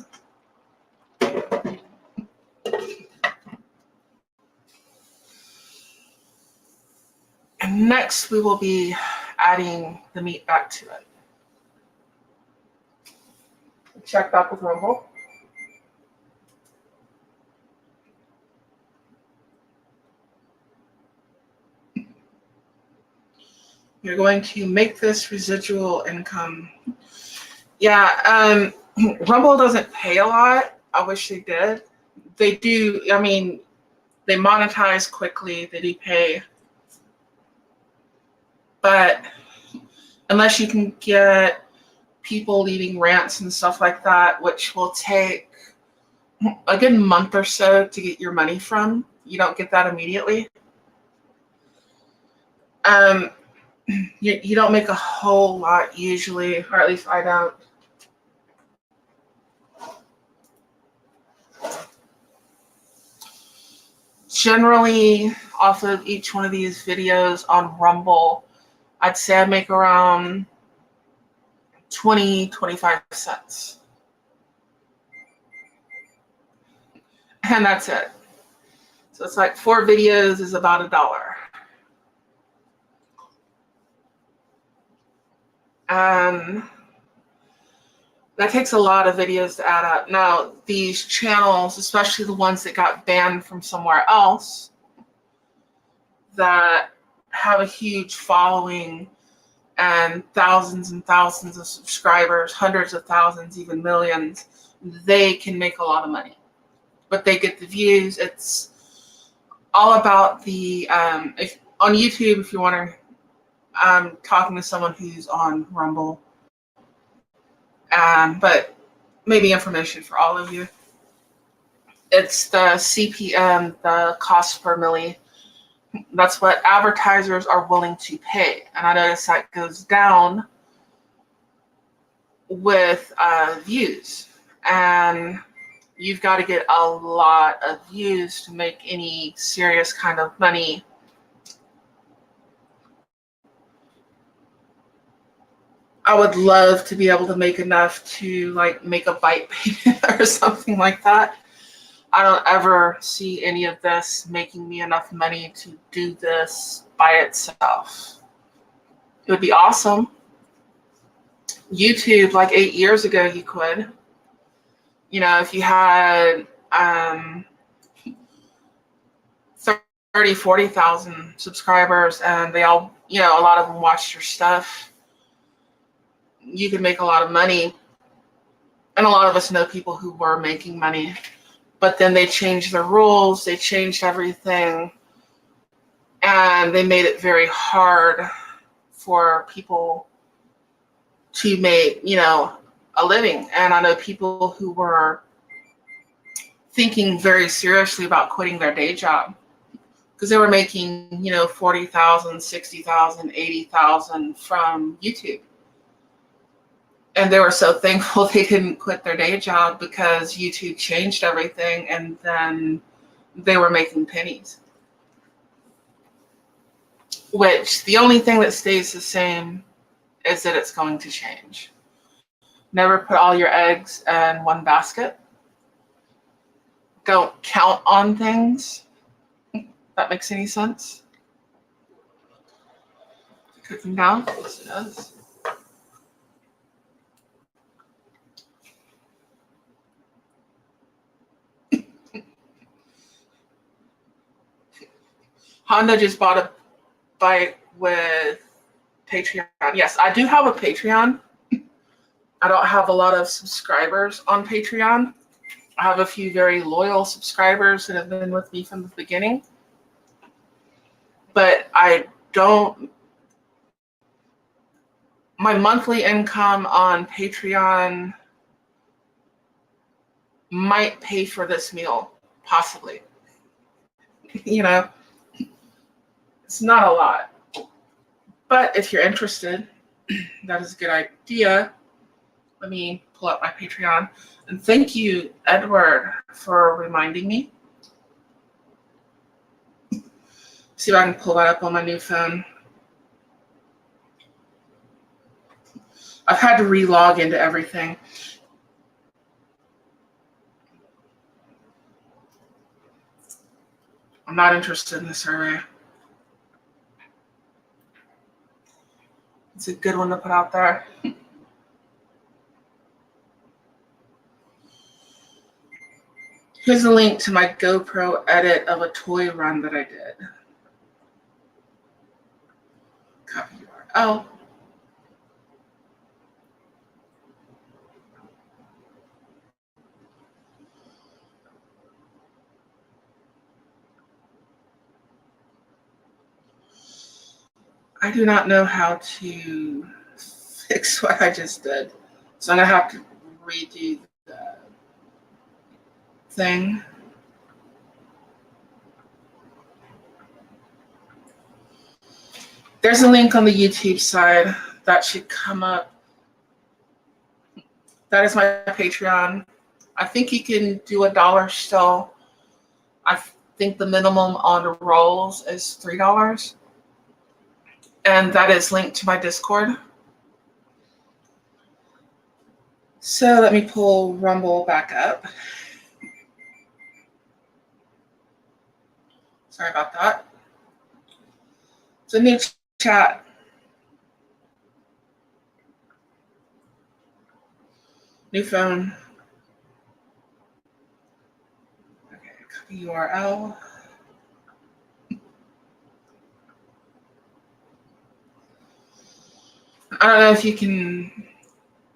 Speaker 1: And next we will be adding the meat back to it. Check back with Rumble. You're going to make this residual income. Yeah, Rumble doesn't pay a lot. I wish they did. They do, I mean, they monetize quickly, they do pay. But unless you can get people leaving rants and stuff like that, which will take a good month or so to get your money from, you don't get that immediately. You don't make a whole lot usually, or at least I don't. Generally, off of each one of these videos on Rumble, I'd say I make around 20-25 cents. And that's it. So it's like 4 videos is about $1. That takes a lot of videos to add up. Now, these channels, especially the ones that got banned from somewhere else, that have a huge following and thousands of subscribers, hundreds of thousands, even millions, they can make a lot of money. But they get the views. It's all about the, if on YouTube, if you want to, I'm talking to someone who's on Rumble. But maybe information for all of you. It's the CPM, the cost per milli. That's what advertisers are willing to pay. And I notice that goes down with views. And you've got to get a lot of views to make any serious kind of money. I would love to be able to make enough to like make a bite payment or something like that. I don't ever see any of this making me enough money to do this by itself. It would be awesome. YouTube, like 8 years ago, you could. You know, if you had 30, 40,000 subscribers and they all, you know, a lot of them watched your stuff, you could make a lot of money. And a lot of us know people who were making money. But then they changed the rules, they changed everything, and they made it very hard for people to make, you know, a living. And I know people who were thinking very seriously about quitting their day job because they were making, you know, 40,000, 60,000, 80,000 from YouTube. And they were so thankful they didn't quit their day job because YouTube changed everything and then they were making pennies. Which the only thing that stays the same is that it's going to change. Never put all your eggs in one basket. Don't count on things. If that makes any sense? Cooking down? Yes, it does. Honda just bought a bike with Patreon. Yes, I do have a Patreon. I don't have a lot of subscribers on Patreon. I have a few very loyal subscribers that have been with me from the beginning. But I don't, my monthly income on Patreon might pay for this meal, possibly. You know, it's not a lot. But if you're interested, that is a good idea. Let me pull up my Patreon. And thank you, Edward, for reminding me. See if I can pull that up on my new phone. I've had to re-log into everything. I'm not interested in the survey. It's a good one to put out there. Here's a link to my GoPro edit of a toy run that I did. Copy URL. I do not know how to fix what I just did. So I'm gonna have to redo the thing. There's a link on the YouTube side that should come up. That is my Patreon. I think you can do $1 still. I think the minimum on rolls is $3. And that is linked to my Discord. So let me pull Rumble back up. Sorry about that. So new chat. New phone. Okay, copy URL. I don't know if you can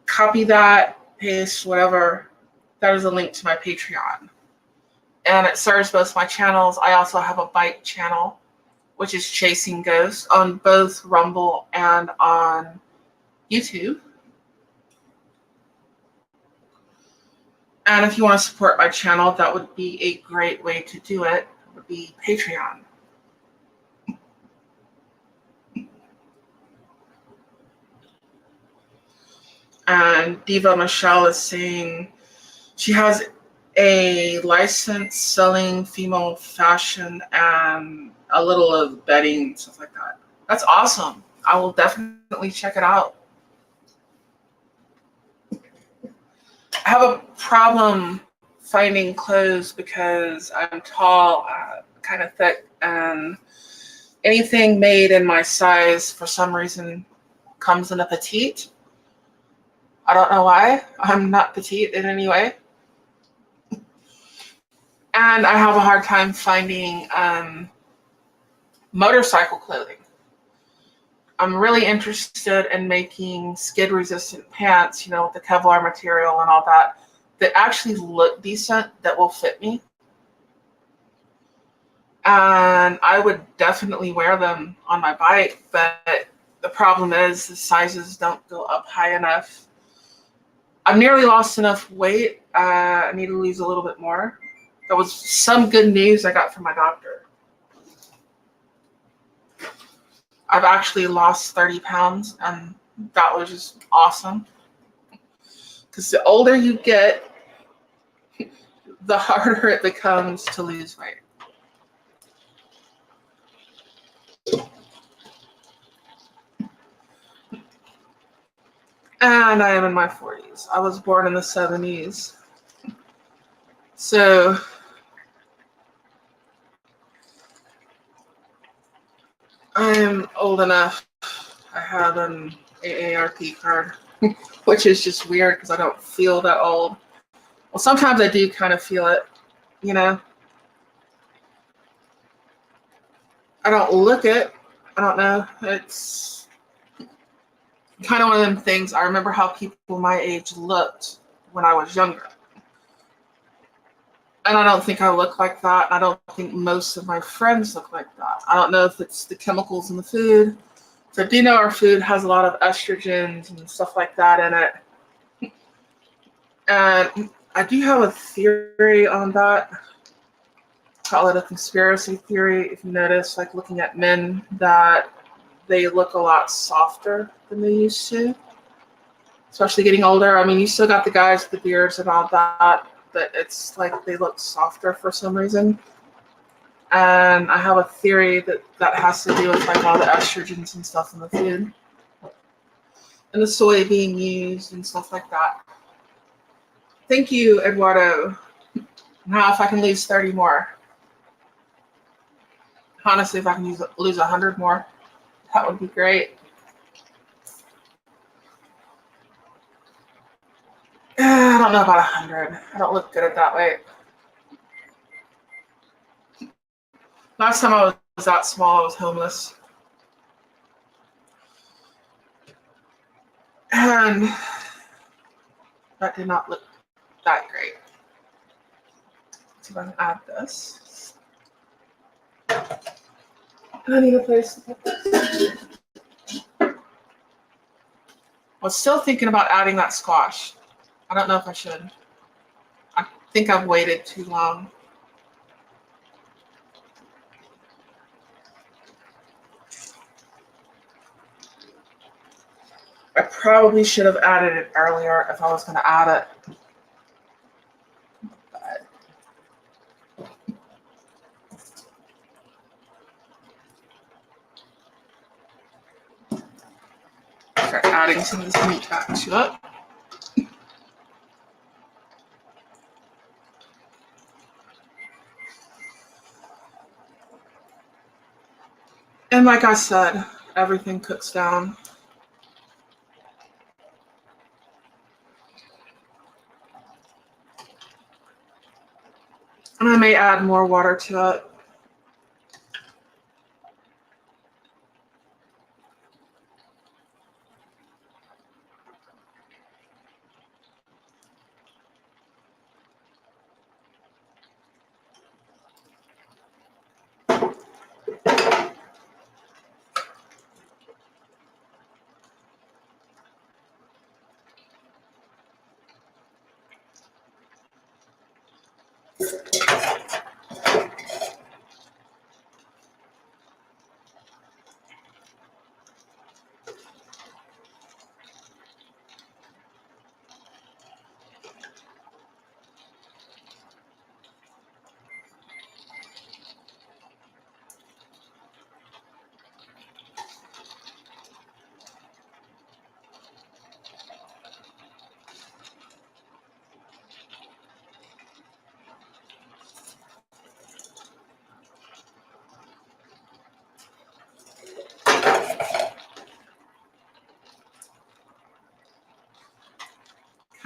Speaker 1: copy that, paste, whatever. That is a link to my Patreon. And it serves both my channels. I also have a bike channel, which is Chasing Ghosts, on both Rumble and on YouTube. And if you want to support my channel, that would be a great way to do it. It would be Patreon. And Diva Michelle is saying she has a license selling female fashion and a little of bedding, stuff like that. That's awesome. I will definitely check it out. I have a problem finding clothes because I'm tall, kind of thick, and anything made in my size for some reason comes in a petite. I don't know why. I'm not petite in any way. And I have a hard time finding motorcycle clothing. I'm really interested in making skid resistant pants, you know, with the Kevlar material and all that, that actually look decent, that will fit me. And I would definitely wear them on my bike, but the problem is the sizes don't go up high enough. I've nearly lost enough weight. I need to lose a little bit more. That was some good news I got from my doctor. I've actually lost 30 pounds, and that was just awesome. Because the older you get, the harder it becomes to lose weight. And I am in my 40s. I was born in the 70s. So I am old enough. I have an AARP card, which is just weird because I don't feel that old. Well, sometimes I do kind of feel it, you know. I don't look it. I don't know. It's kind of one of them things. I remember how people my age looked when I was younger. And I don't think I look like that. I don't think most of my friends look like that. I don't know if it's the chemicals in the food. So I do know our food has a lot of estrogens and stuff like that in it. And I do have a theory on that. Call it a conspiracy theory. If you notice, like looking at men, that they look a lot softer than they used to, especially getting older. I mean, you still got the guys with the beards and all that, but it's like they look softer for some reason. And I have a theory that that has to do with like all the estrogens and stuff in the food and the soy being used and stuff like that. Thank you, Eduardo. Now, if I can lose 30 more, honestly, if I can lose 100 more, that would be great. I don't know about 100. I don't look good at that weight. Last time I was that small, I was homeless. And that did not look that great. Let's see if I can add this. I need a place to put this. I was still thinking about adding that squash. I don't know if I should. I think I've waited too long. I probably should have added it earlier if I was going to add it. Start adding some of this meat back to it. And like I said, everything cooks down. And I may add more water to it.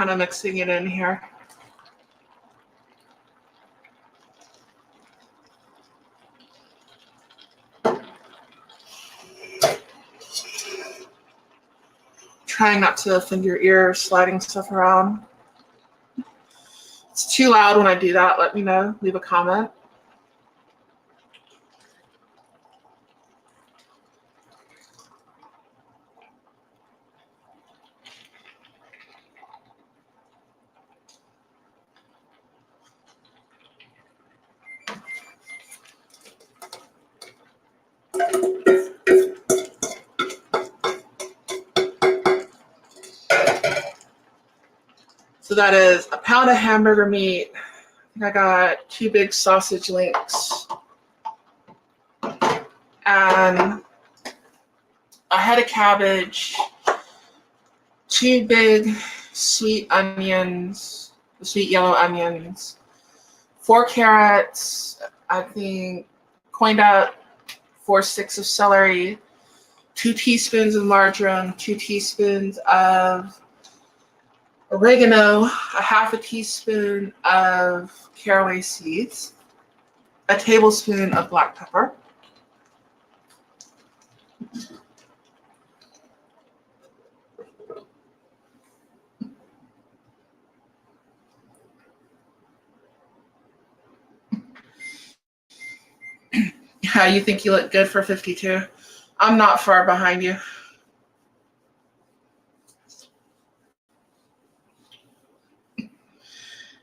Speaker 1: kind of mixing it in here. Trying not to offend your ear, sliding stuff around. If it's too loud when I do that, let me know. Leave a comment. So that is a pound of hamburger meat. I got 2 big sausage links and a head of cabbage, 2 big sweet onions, sweet yellow onions, 4 carrots, I think coined up, 4 sticks of celery, 2 teaspoons of marjoram, 2 teaspoons of oregano, a half a teaspoon of caraway seeds, a tablespoon of black pepper, yeah, you think you look good for 52? I'm not far behind you.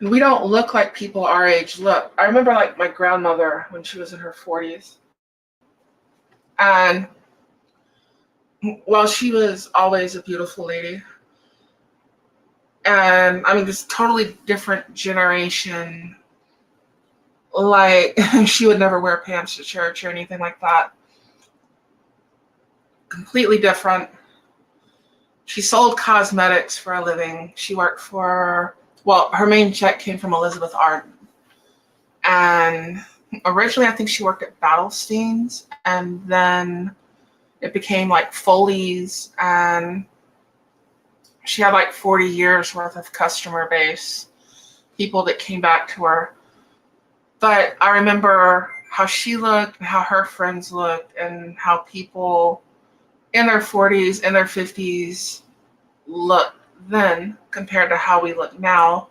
Speaker 1: We don't look like people our age look. I remember like my grandmother when she was in her 40s. And well, she was always a beautiful lady. And I mean, this totally different generation. Like, she would never wear pants to church or anything like that. Completely different. She sold cosmetics for a living. She worked for, well, her main check came from Elizabeth Arden. And originally, I think she worked at Battlesteins, and then it became like Foley's, and she had like 40 years worth of customer base, people that came back to her. But I remember how she looked and how her friends looked and how people in their 40s and their 50s looked then compared to how we look now.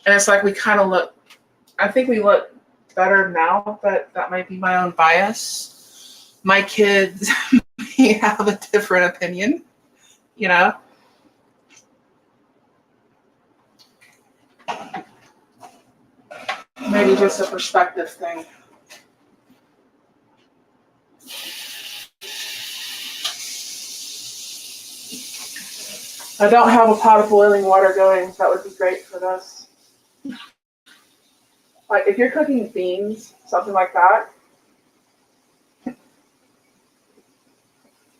Speaker 1: And it's like we kind of look, I think we look better now, but that might be my own bias. My kids may have a different opinion, you know? Maybe just a perspective thing. I don't have a pot of boiling water going. That would be great for this. Like if you're cooking beans, something like that,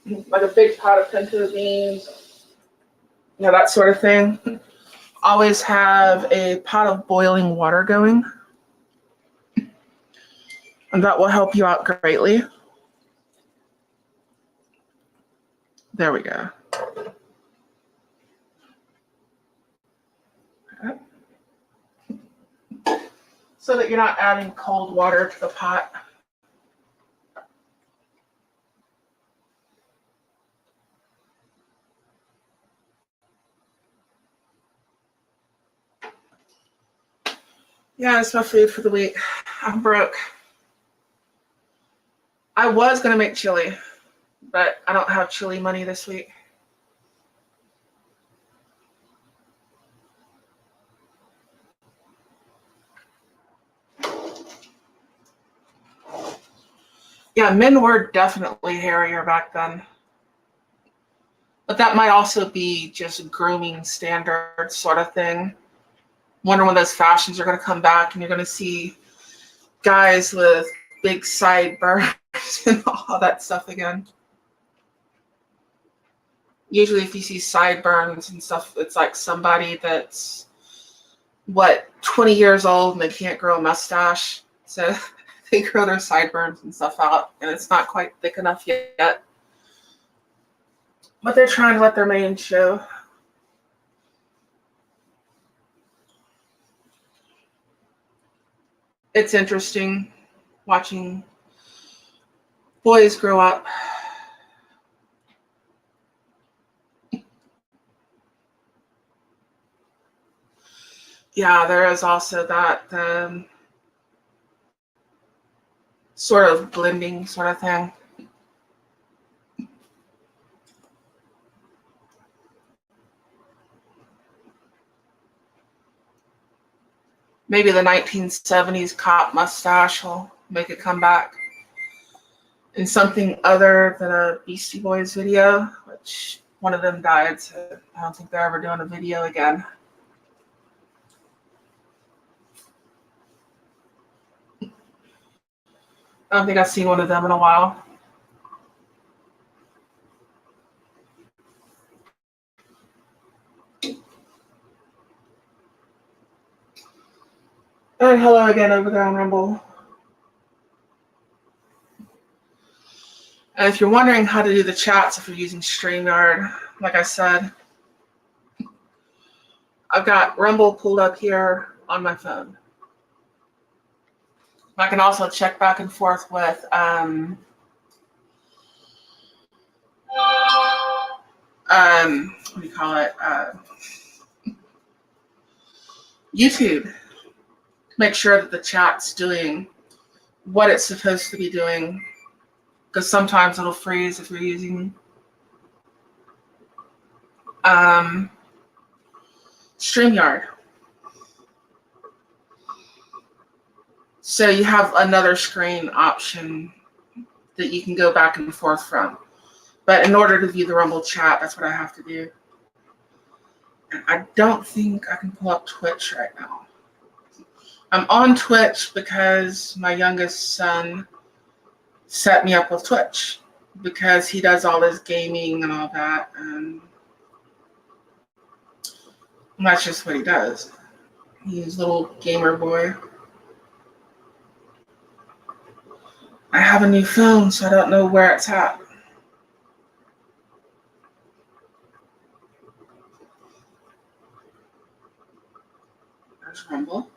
Speaker 1: like a big pot of pinto beans, you know, that sort of thing, always have a pot of boiling water going. And that will help you out greatly. There we go. Okay. So that you're not adding cold water to the pot. Yeah, that's my food for the week. I'm broke. I was going to make chili, but I don't have chili money this week. Yeah, men were definitely hairier back then. But that might also be just grooming standards sort of thing. Wonder when those fashions are going to come back and you're going to see guys with big sideburns and all that stuff again. Usually if you see sideburns and stuff, it's like somebody that's, 20 years old and they can't grow a mustache. So they grow their sideburns and stuff out and it's not quite thick enough yet. But they're trying to let their mane show. it's interesting watching boys grow up. Yeah, there is also that sort of blending sort of thing. Maybe the 1970s cop mustache will make a comeback in something other than a Beastie Boys video, which one of them died, so I don't think they're ever doing a video again. I don't think I've seen one of them in a while. And hello again over there on Rumble. And if you're wondering how to do the chats if you're using StreamYard, like I said, I've got Rumble pulled up here on my phone. I can also check back and forth with what do you call it? YouTube. Make sure that the chat's doing what it's supposed to be doing, because sometimes it'll freeze if you're using StreamYard. So you have another screen option that you can go back and forth from. But in order to view the Rumble chat, that's what I have to do. And I don't think I can pull up Twitch right now. I'm on Twitch because my youngest son set me up with Twitch because he does all his gaming and all that. And that's just what he does. He's a little gamer boy. I have a new phone, so I don't know where it's at. There's Rumble.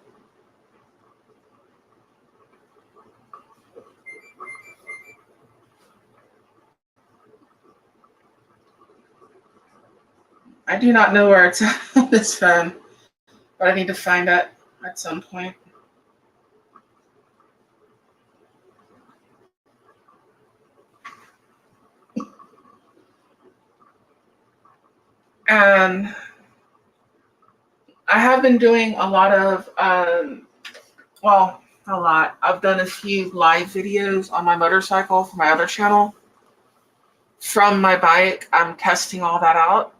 Speaker 1: I do not know where it's at on this phone, but I need to find it at some point. And I have been doing a lot of, well, a lot. I've done a few live videos on my motorcycle for my other channel. From my bike, I'm testing all that out.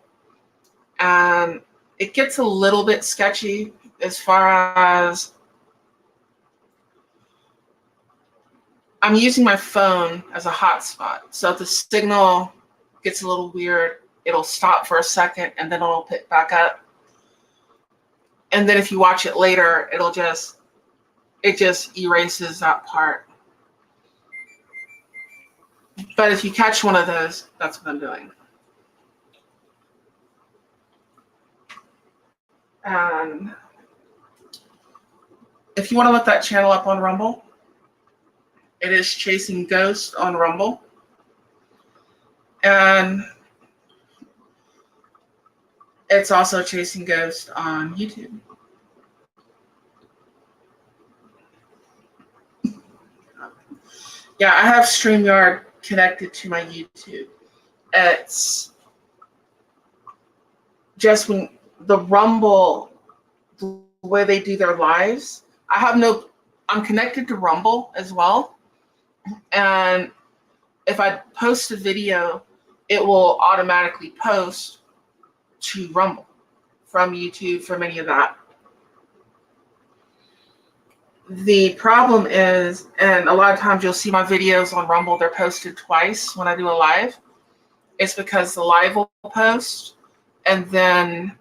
Speaker 1: And it gets a little bit sketchy as far as I'm using my phone as a hotspot. So if the signal gets a little weird, it'll stop for a second and then it'll pick back up. And then if you watch it later, it just erases that part. But if you catch one of those, that's what I'm doing. And if you want to look that channel up on Rumble, it is Chasing Ghost on Rumble. And it's also Chasing Ghost on YouTube. Yeah, I have StreamYard connected to my YouTube. It's just when the Rumble, the way they do their lives, I'm connected to Rumble as well. And if I post a video, it will automatically post to Rumble from YouTube, from any of that. The problem is, and a lot of times you'll see my videos on Rumble, they're posted twice when I do a live. It's because the live will post and then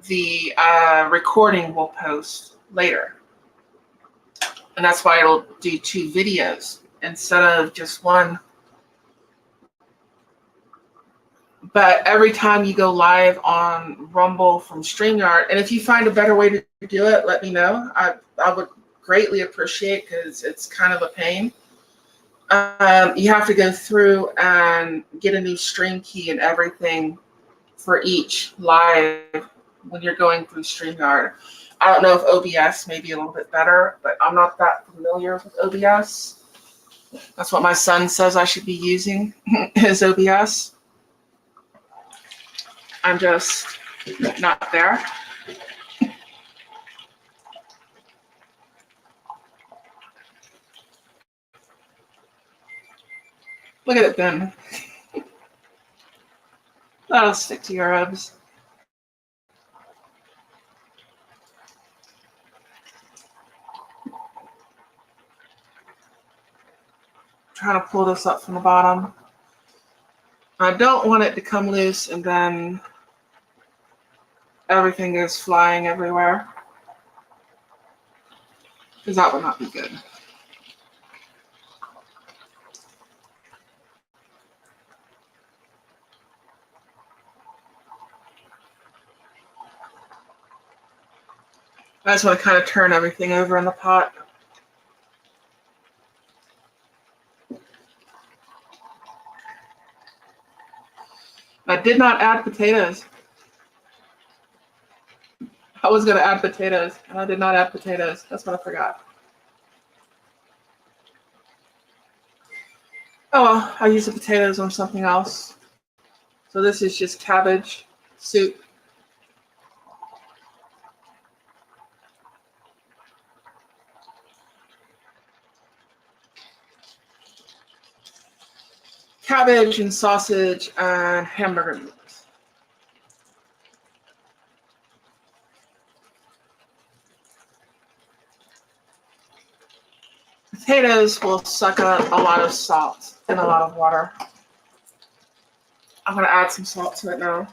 Speaker 1: the recording will post later. And that's why it'll do 2 videos instead of just one. But every time you go live on Rumble from StreamYard, and if you find a better way to do it, let me know. I would greatly appreciate because it's kind of a pain. You have to go through and get a new stream key and everything for each live when you're going through StreamYard. I don't know if OBS may be a little bit better, but I'm not that familiar with OBS. That's what my son says I should be using, is OBS. I'm just not there. Look at it, Ben. That'll stick to your ribs. Trying to pull this up from the bottom. I don't want it to come loose and then everything is flying everywhere, because that would not be good. I just want to kind of turn everything over in the pot. I did not add potatoes. I was going to add potatoes, and I did not add potatoes. That's what I forgot. Oh, well, I'll use the potatoes on something else. So this is just cabbage soup. Cabbage and sausage and hamburger meat. Potatoes will suck up a lot of salt and a lot of water. I'm going to add some salt to it now.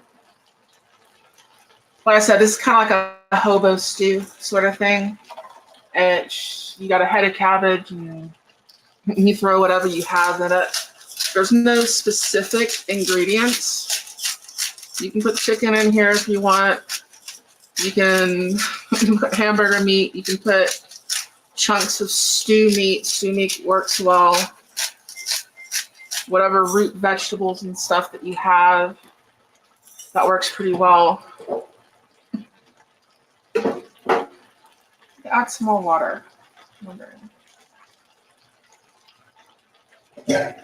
Speaker 1: Like I said, this is kind of like a hobo stew sort of thing. And you got a head of cabbage and you throw whatever you have in it. There's no specific ingredients. You can put chicken in here if you want. You can put hamburger meat. You can put chunks of stew meat. Stew meat works well. Whatever root vegetables and stuff that you have, that works pretty well. Add some more water. Yeah.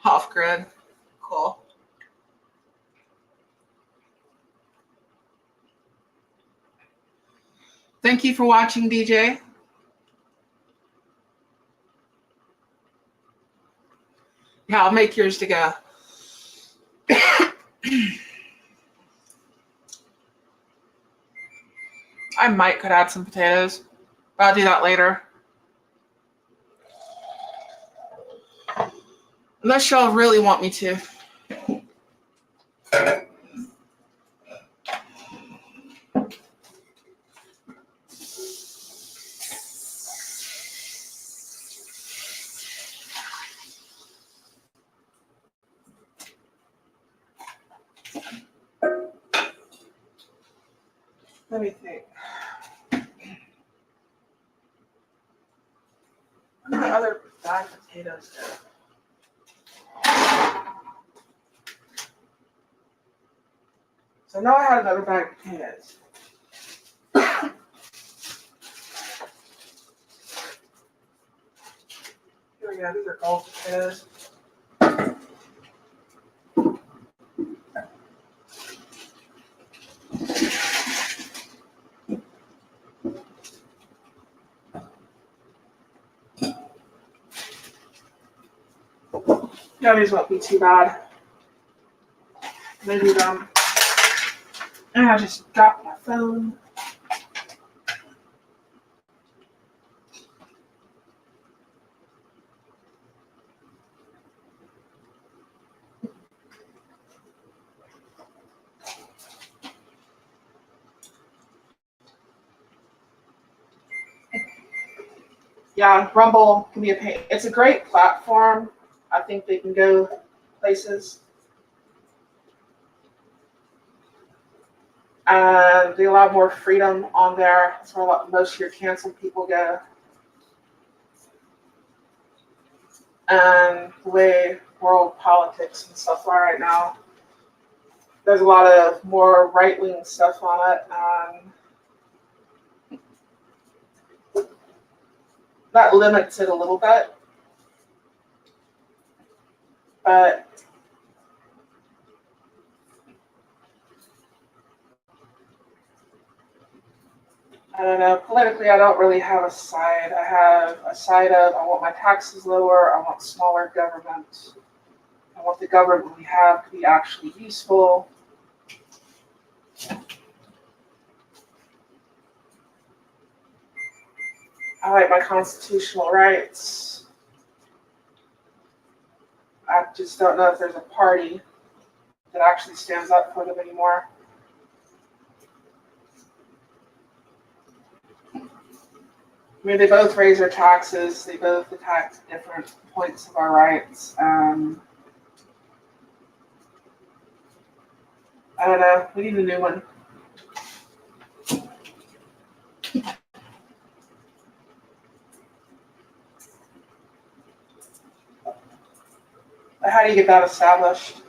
Speaker 1: Off grid. Cool. Thank you for watching, DJ. Yeah, I'll make yours to go. I might could add some potatoes, but I'll do that later. Unless y'all really want me to. Let me think. Where are my other bag potatoes go? So I know I had another bag of potatoes. Here we go. These are gold potatoes. Yeah, these won't be too bad. Maybe them. And I just dropped my phone. Yeah, Rumble can be a pain. It's a great platform. I think they can go places. And they allow more freedom on there. That's where most of your canceled people go. And the way world politics and stuff are right now, there's a lot of more right-wing stuff on it. That limits it a little bit. But I don't know, politically I don't really have a side. I have a side of I want my taxes lower, I want smaller government. I want the government we have to be actually useful. I like my constitutional rights. I just don't know if there's a party that actually stands up for them anymore. I mean, they both raise their taxes. They both attack different points of our rights. I don't know. We need a new one. But how do you get that established?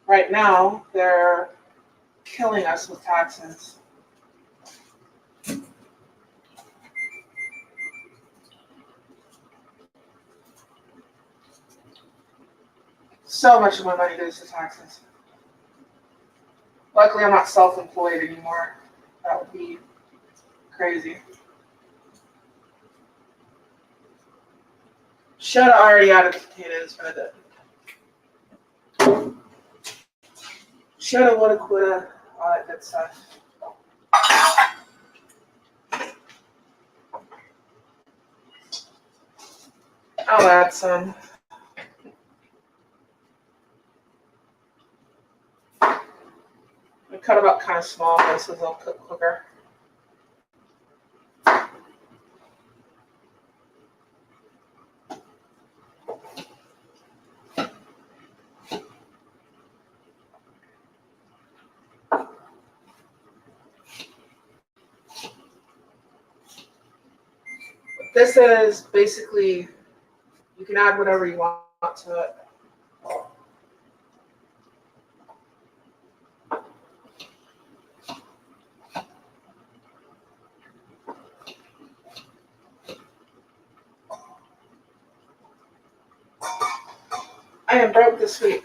Speaker 1: Right now, they're killing us with taxes. So much of my money goes to taxes. Luckily, I'm not self-employed anymore. That would be crazy. Should have already added potatoes, but I didn't. Shoulda, woulda, coulda, all that good stuff. I'll add some. I cut them up kind of small, so they'll cook quicker. This is basically, you can add whatever you want to it. I am broke this week.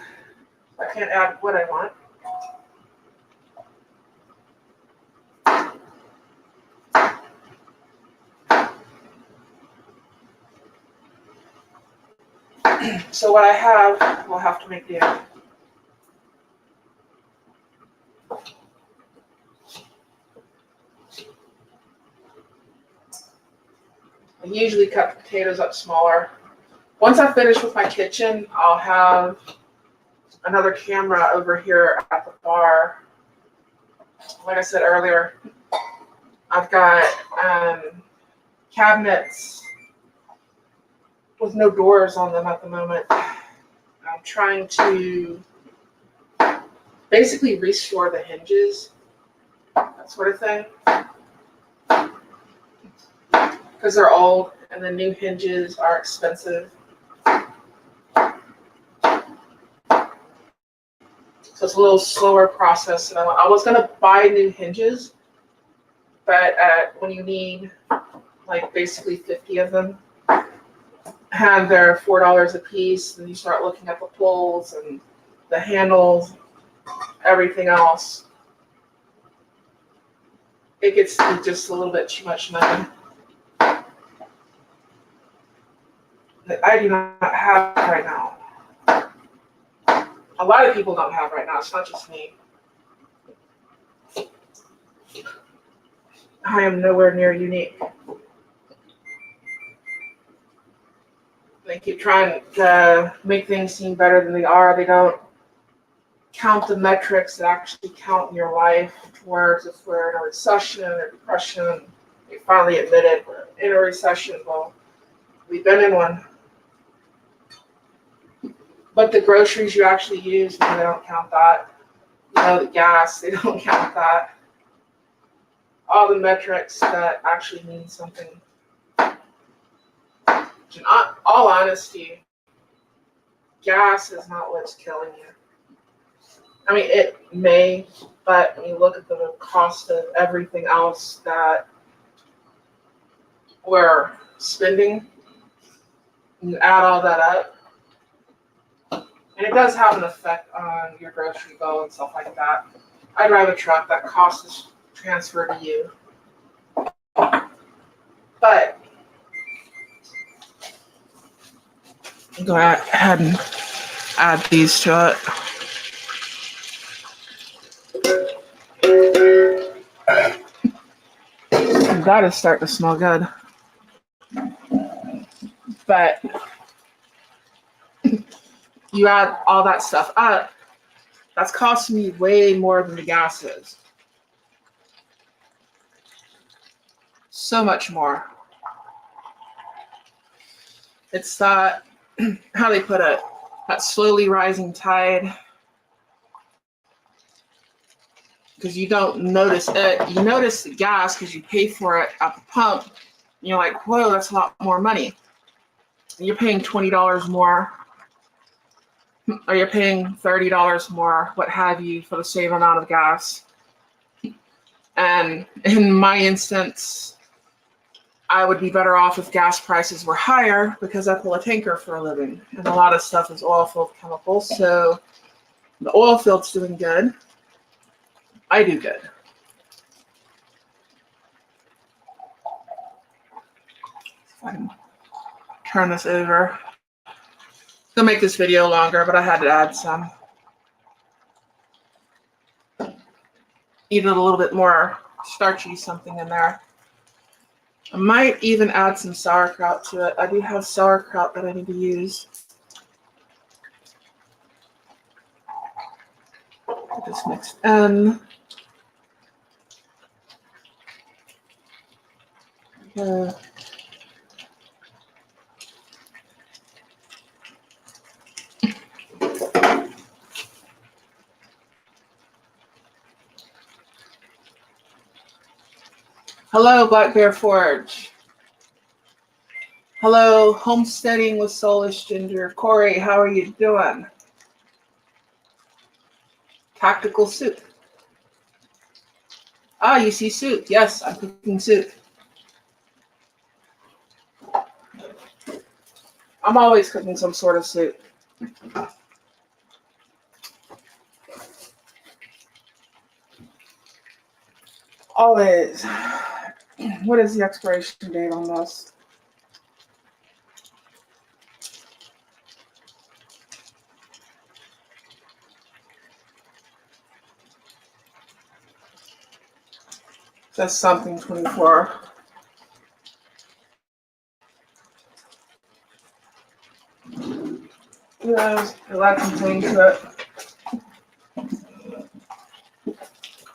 Speaker 1: I can't add what I want. So what I have, we'll have to make do. I usually cut the potatoes up smaller. Once I finish with my kitchen, I'll have another camera over here at the bar. Like I said earlier, I've got cabinets with no doors on them at the moment. I'm trying to basically restore the hinges, that sort of thing, because they're old and the new hinges are expensive. So it's a little slower process. And I was gonna buy new hinges, but when you need like basically 50 of them, and they're $4 a piece, and you start looking at the pulls and the handles, everything else, it gets to be just a little bit too much money that I do not have right now. A lot of people don't have right now. It's not just me. I am nowhere near unique. They keep trying to make things seem better than they are. They don't count the metrics that actually count in your life. Whereas if we're in a recession or depression, they finally admitted we're in a recession. Well, we've been in one. But the groceries you actually use, no, they don't count that. The gas, they don't count that. All the metrics that actually mean something. In all honesty, gas is not what's killing you. I mean, it may, but when you look at the cost of everything else that we're spending, you add all that up, and it does have an effect on your grocery bill and stuff like that. I drive a truck, that cost is transferred to you. But go ahead and add these to it. That is starting to smell good. But you add all that stuff up, that's costing me way more than the gas is. So much more. It's that, how they put it, that slowly rising tide. Because you don't notice it. You notice the gas because you pay for it at the pump. And you're like, whoa, that's a lot more money. And you're paying $20 more. Or you're paying $30 more, what have you, for the same amount of gas. And in my instance, I would be better off if gas prices were higher because I pull a tanker for a living. And a lot of stuff is oil field chemicals. So the oil field's doing good. I do good. If I can turn this over. Gonna make this video longer, but I had to add some. Needed a little bit more starchy something in there. I might even add some sauerkraut to it. I do have sauerkraut that I need to use. Get this mixed in. Hello, Black Bear Forge. Hello, Homesteading with Soulish Ginger. Corey, how are you doing? Tactical soup. Ah, you see soup. Yes, I'm cooking soup. I'm always cooking some sort of soup. Always. What is the expiration date on this? Says something 24. Yes, add something to it.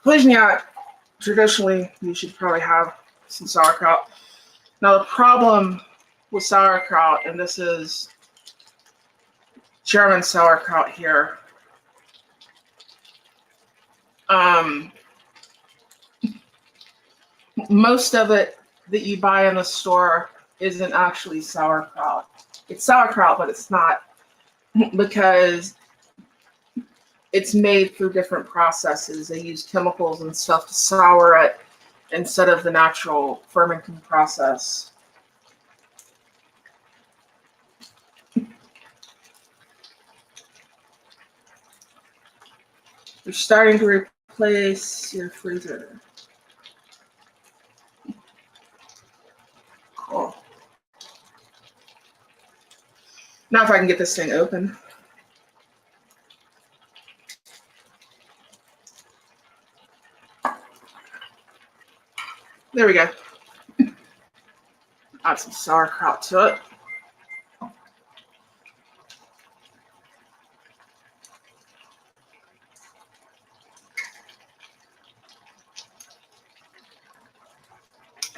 Speaker 1: Blizniak, traditionally, you should probably have some sauerkraut. Now, the problem with sauerkraut, and this is German sauerkraut here, most of it that you buy in the store isn't actually sauerkraut. It's sauerkraut, but it's not, because it's made through different processes. They use chemicals and stuff to sour it instead of the natural fermenting process. You're starting to replace your freezer. Cool. Now if I can get this thing open. There we go. Add some sauerkraut to it.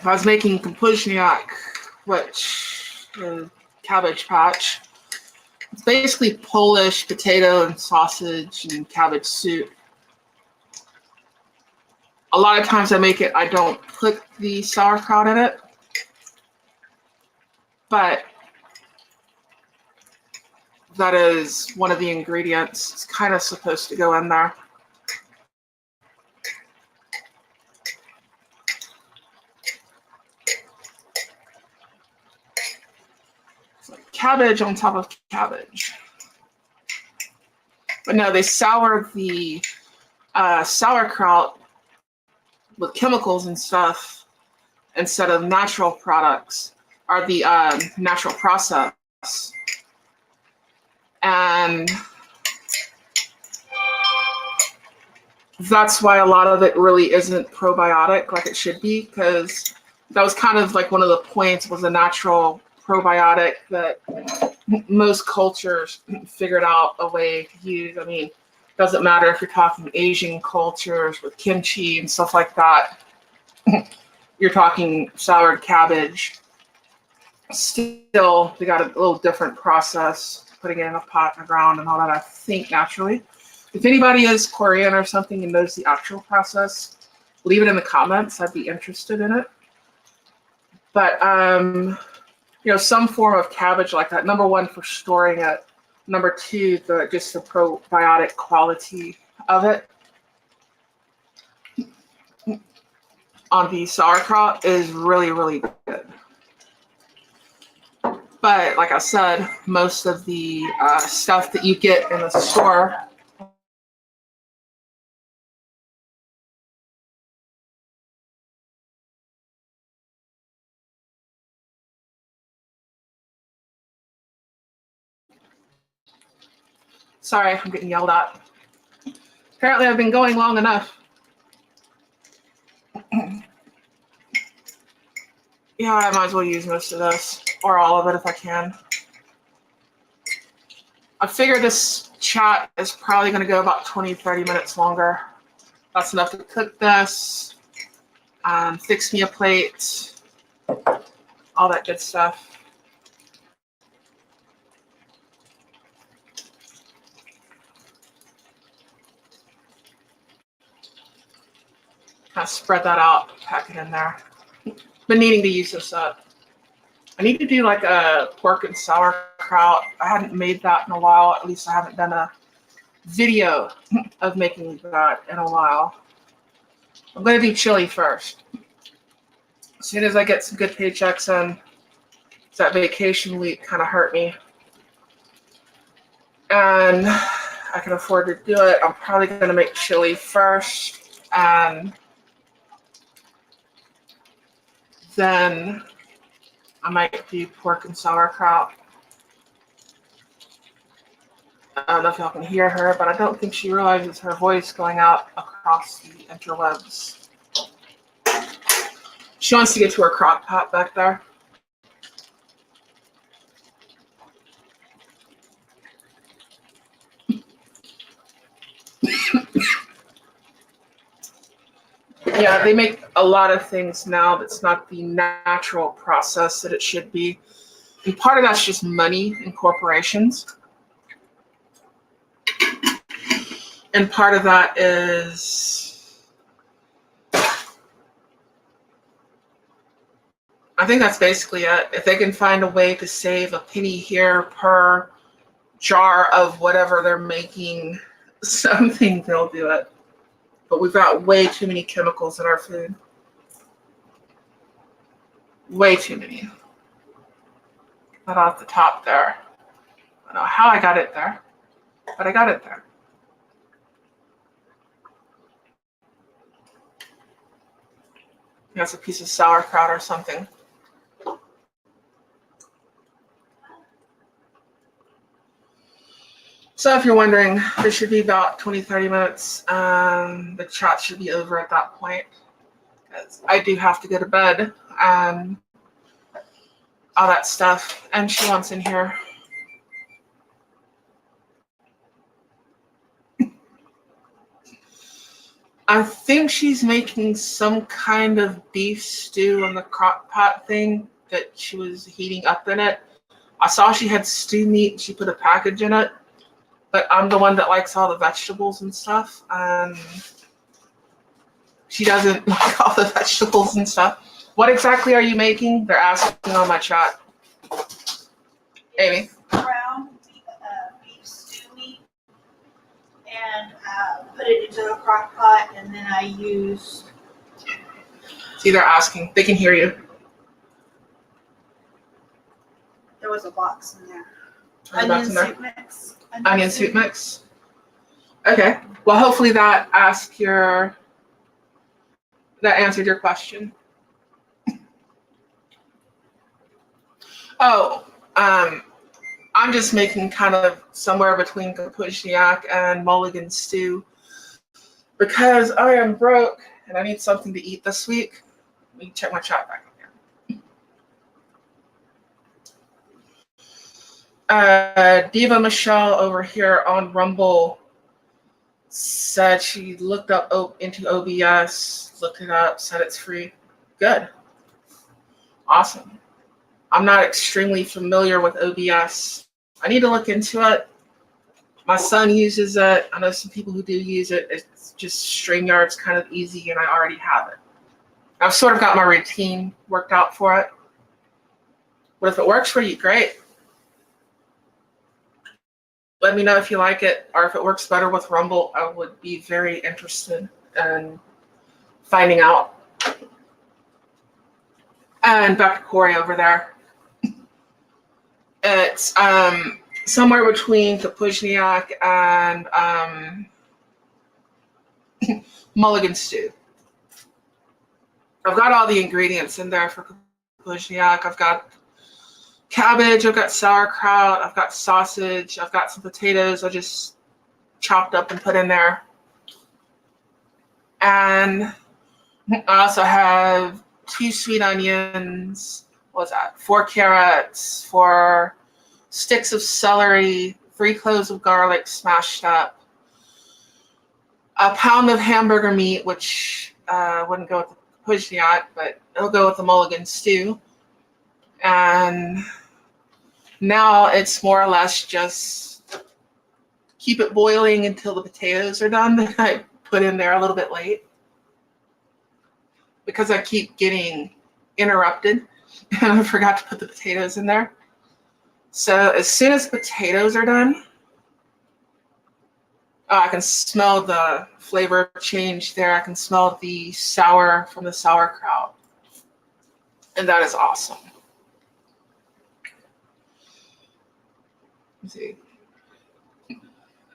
Speaker 1: I was making kompozniak, which is cabbage patch. It's basically Polish potato and sausage and cabbage soup. A lot of times I make it, I don't put the sauerkraut in it, but that is one of the ingredients. It's kind of supposed to go in there. It's like cabbage on top of cabbage. But no, they sour the sauerkraut with chemicals and stuff instead of natural products, or the natural process. And that's why a lot of it really isn't probiotic like it should be, because that was kind of like one of the points, was a natural probiotic that most cultures figured out a way to use. I mean, doesn't matter if you're talking Asian cultures with kimchi and stuff like that. You're talking soured cabbage. Still, they got a little different process, putting it in a pot in the ground and all that, I think, naturally. If anybody is Korean or something and knows the actual process, leave it in the comments. I'd be interested in it. But, you know, some form of cabbage like that. Number one, for storing it. Number two, just the probiotic quality of it on the sauerkraut is really, really good. But like I said, most of the stuff that you get in the store Sorry, I'm getting yelled at. Apparently I've been going long enough. Yeah, I might as well use most of this, or all of it if I can. I figure this chat is probably going to go about 20-30 minutes longer. That's enough to cook this, fix me a plate, all that good stuff. Kind of spread that out, pack it in there. Been needing to use this up. I need to do like a pork and sauerkraut. I hadn't made that in a while. At least I haven't done a video of making that in a while. I'm going to do chili first. As soon as I get some good paychecks in, that vacation week kind of hurt me. And I can afford to do it. I'm probably going to make chili first, and then I might do pork and sauerkraut. I don't know if y'all can hear her, but I don't think she realizes her voice going out across the interwebs. She wants to get to her crock pot back there. Yeah, they make a lot of things now that's not the natural process that it should be. And part of that's just money in corporations. And part of that is, I think that's basically it. If they can find a way to save a penny here per jar of whatever they're making something, they'll do it. But we've got way too many chemicals in our food. Way too many. Not off the top there. I don't know how I got it there, but I got it there. That's a piece of sauerkraut or something. So if you're wondering, this should be about 20-30 minutes. The chat should be over at that point. I do have to go to bed and all that stuff. And she wants in here. I think she's making some kind of beef stew on the crock pot thing that she was heating up in it. I saw she had stew meat and she put a package in it, but I'm the one that likes all the vegetables and stuff. She doesn't like all the vegetables and stuff. What exactly are you making? They're asking on my chat. Amy.
Speaker 2: Ground beef stew meat and put it into a crock pot, and then I used.
Speaker 1: See, they're asking. They can hear you.
Speaker 2: There was a box in there.
Speaker 1: There's a box in there.
Speaker 2: Soup mix.
Speaker 1: Onion soup mix. Okay. Well, hopefully that answered your question. Oh, I'm just making kind of somewhere between Kapuzniak and mulligan stew because I am broke and I need something to eat this week. Let me check my chat back again. Diva Michelle over here on Rumble said she looked up into OBS, looked it up, said it's free. Good. Awesome. I'm not extremely familiar with OBS. I need to look into it. My son uses it. I know some people who do use it. It's just StreamYard's kind of easy and I already have it. I've sort of got my routine worked out for it. But if it works for you, great. Let me know if you like it or if it works better with Rumble. I would be very interested in finding out. And back to Corey over there. It's somewhere between Kapuzniak and mulligan stew. I've got all the ingredients in there for Kapuzniak. I've got cabbage, I've got sauerkraut, I've got sausage, I've got some potatoes I just chopped up and put in there. And I also have 2 sweet onions, what was that? 4 carrots, 4 sticks of celery, 3 cloves of garlic smashed up, a pound of hamburger meat, which wouldn't go with the Kapuzniak, but it'll go with the mulligan stew. And now it's more or less just keep it boiling until the potatoes are done that I put in there a little bit late because I keep getting interrupted and I forgot to put the potatoes in there. So as soon as potatoes are done, I can smell the flavor change there. I can smell the sour from the sauerkraut. And that is awesome. Let's see.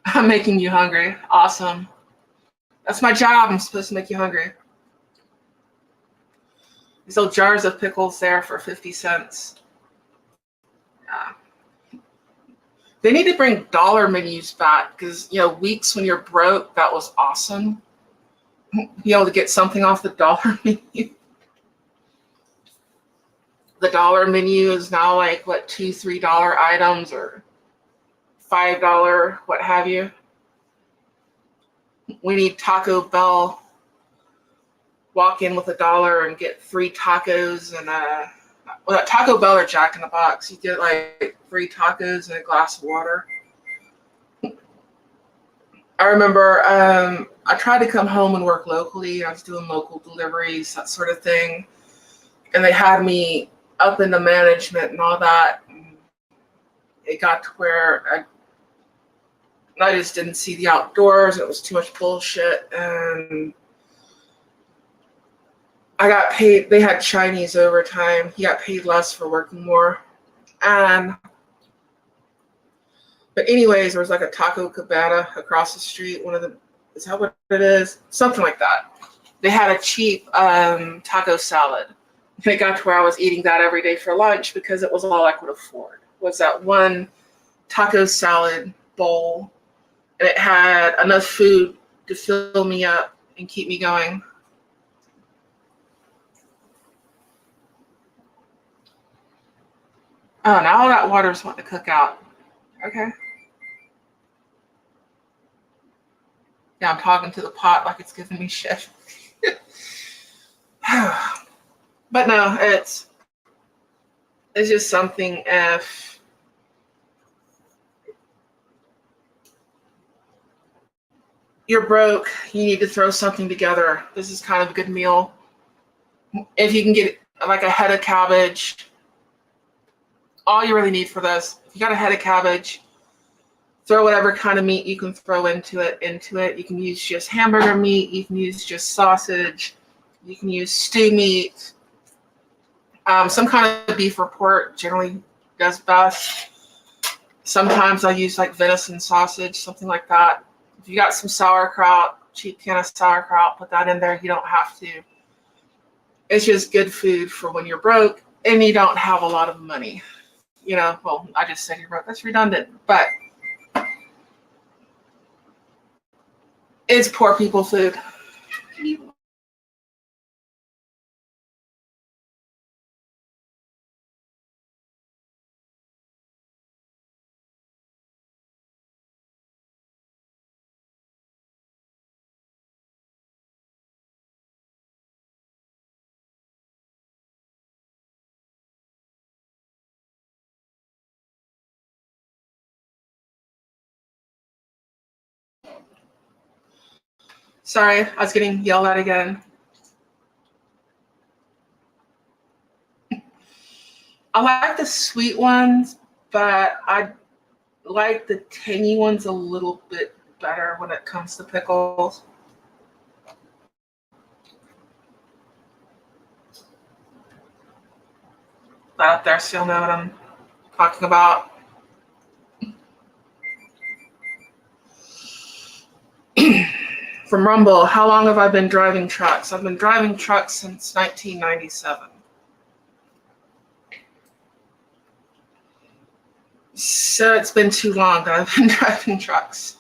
Speaker 1: I'm making you hungry. Awesome. That's my job. I'm supposed to make you hungry. These little jars of pickles there for 50 cents. Yeah. They need to bring dollar menus back because, weeks when you're broke, that was awesome. Be able to get something off the dollar menu. The dollar menu is now like, $2, $3 items or $5, what have you. We need Taco Bell. Walk in with $1 and get 3 tacos and Taco Bell or Jack in the Box. You get like 3 tacos and a glass of water. I remember I tried to come home and work locally. I was doing local deliveries, that sort of thing. And they had me up into management and all that. And it got to where I just didn't see the outdoors. It was too much bullshit. And I got paid. They had Chinese overtime. He got paid less for working more. But anyways, there was like a Taco Cabana across the street. Is that what it is? Something like that. They had a cheap taco salad. And it got to where I was eating that every day for lunch because it was all I could afford. Was that one taco salad bowl. And it had enough food to fill me up and keep me going. Oh, now all that water's wanting to cook out. Okay. Yeah, I'm talking to the pot like it's giving me shit. But no, it's just something. If you're broke, you need to throw something together. This is kind of a good meal. If you can get like a head of cabbage, all you really need for this, if you got a head of cabbage, throw whatever kind of meat you can throw into it. You can use just hamburger meat, you can use just sausage, you can use stew meat. Some kind of beef or pork generally does best. Sometimes I use like venison sausage, something like that. If you got some sauerkraut, cheap can of sauerkraut, put that in there. You don't have to. It's just good food for when you're broke and you don't have a lot of money. Well, I just said you're broke. That's redundant, but it's poor people food. Sorry, I was getting yelled at again. I like the sweet ones, but I like the tangy ones a little bit better when it comes to pickles. That up there still know what I'm talking about. From Rumble, how long have I been driving trucks? I've been driving trucks since 1997. So it's been too long that I've been driving trucks.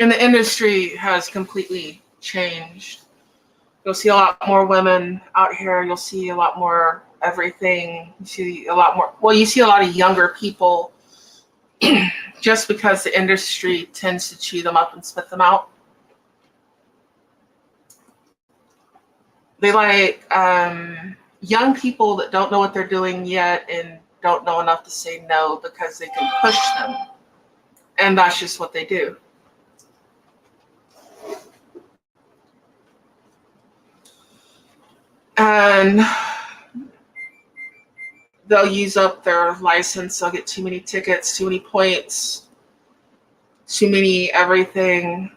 Speaker 1: And the industry has completely changed. You'll see a lot more women out here. You'll see a lot more everything. You see a lot more. Well, you see a lot of younger people just because the industry tends to chew them up and spit them out. They like young people that don't know what they're doing yet and don't know enough to say no because they can push them. And that's just what they do. And they'll use up their license. They'll get too many tickets, too many points, too many everything.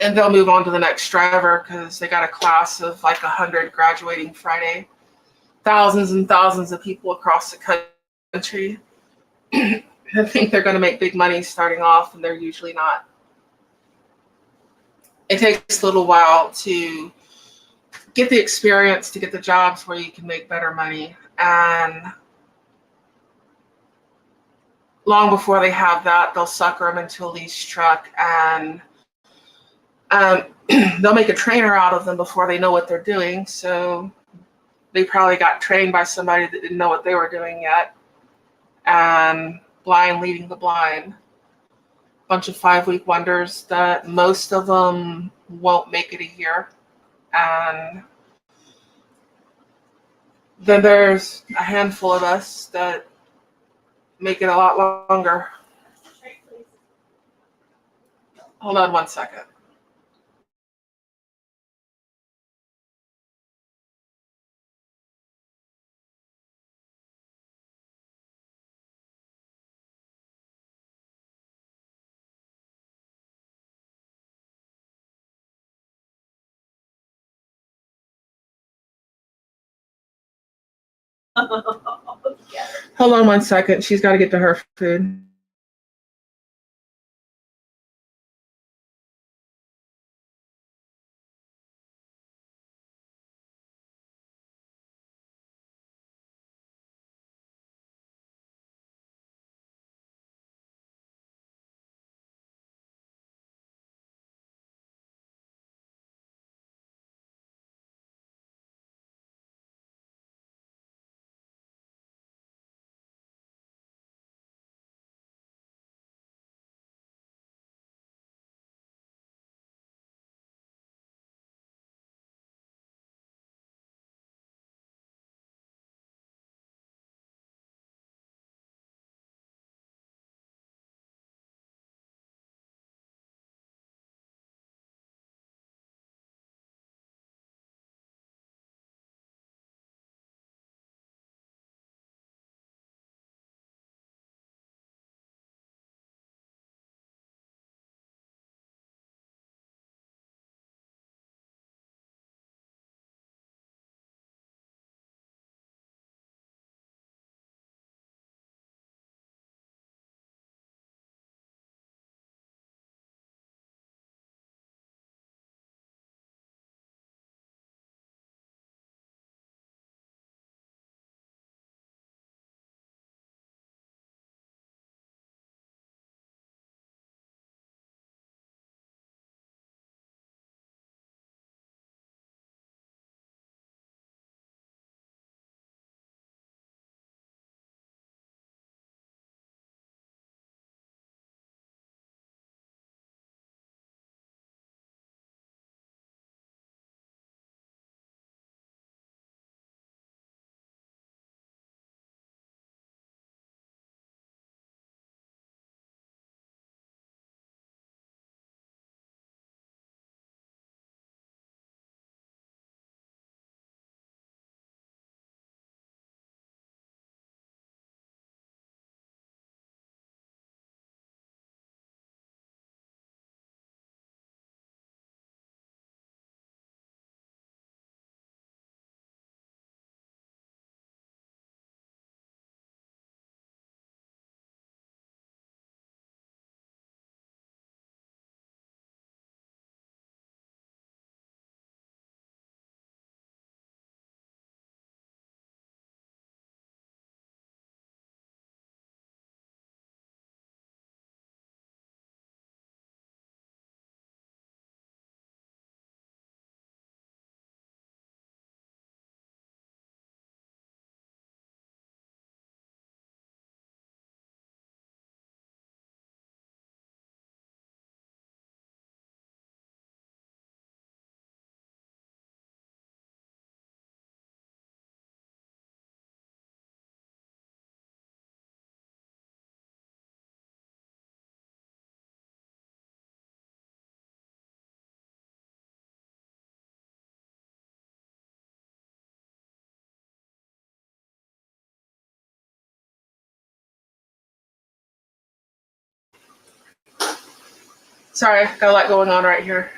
Speaker 1: And they'll move on to the next driver because they got a class of like 100 graduating Friday. Thousands and thousands of people across the country. I think they're going to make big money starting off, and they're usually not. It takes a little while to get the experience, to get the jobs where you can make better money. And long before they have that, they'll sucker them into a lease truck, and they'll make a trainer out of them before they know what they're doing. So they probably got trained by somebody that didn't know what they were doing yet. And blind leading the blind. Bunch of 5-week wonders that most of them won't make it a year. And then there's a handful of us that make it a lot longer. Hold on one second. Hold on one second. She's got to get to her food. Sorry, got a lot going on right here.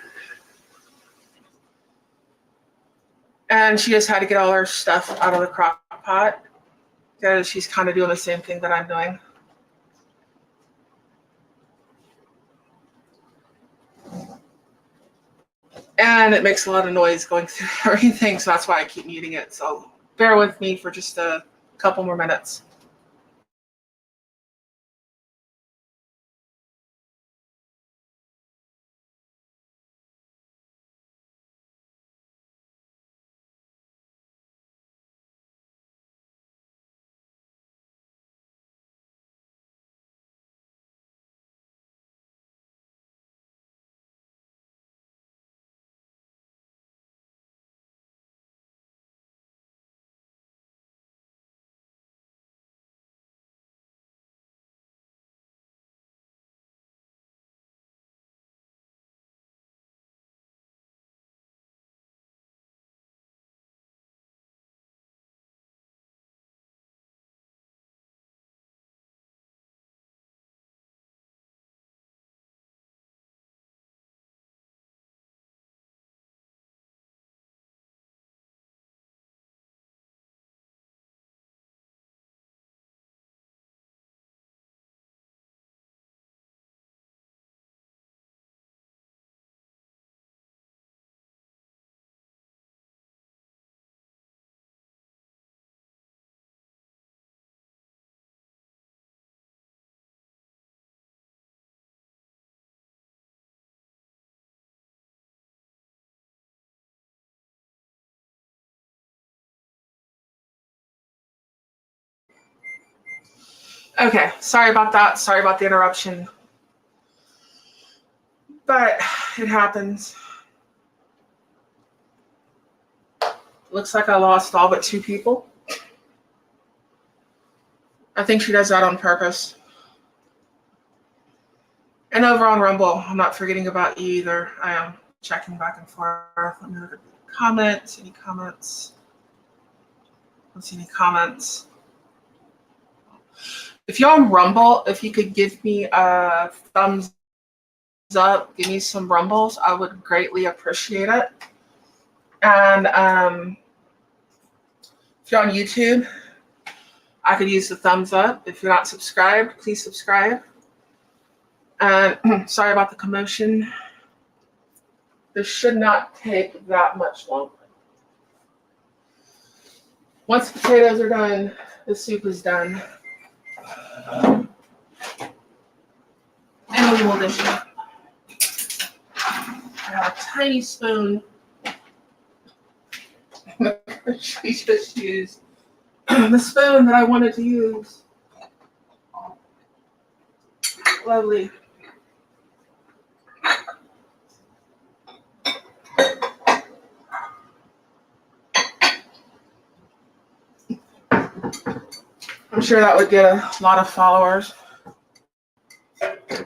Speaker 1: And she just had to get all her stuff out of the crock pot because she's kind of doing the same thing that I'm doing. And it makes a lot of noise going through everything, so that's why I keep muting it. So bear with me for just a couple more minutes. Okay, sorry about that. Sorry about the interruption. But it happens. Looks like I lost all but 2 people. I think she does that on purpose. And over on Rumble, I'm not forgetting about you either. I am checking back and forth. Let me look at the comments. Any comments? Don't see any comments. If you're on Rumble, if you could give me a thumbs up, give me some rumbles, I would greatly appreciate it. And if you're on YouTube, I could use the thumbs up. If you're not subscribed, please subscribe. And sorry about the commotion. This should not take that much longer. Once the potatoes are done, the soup is done. And we will dish it. I have a tiny spoon. She just used the spoon that I wanted to use. Lovely. I'm sure that would get a lot of followers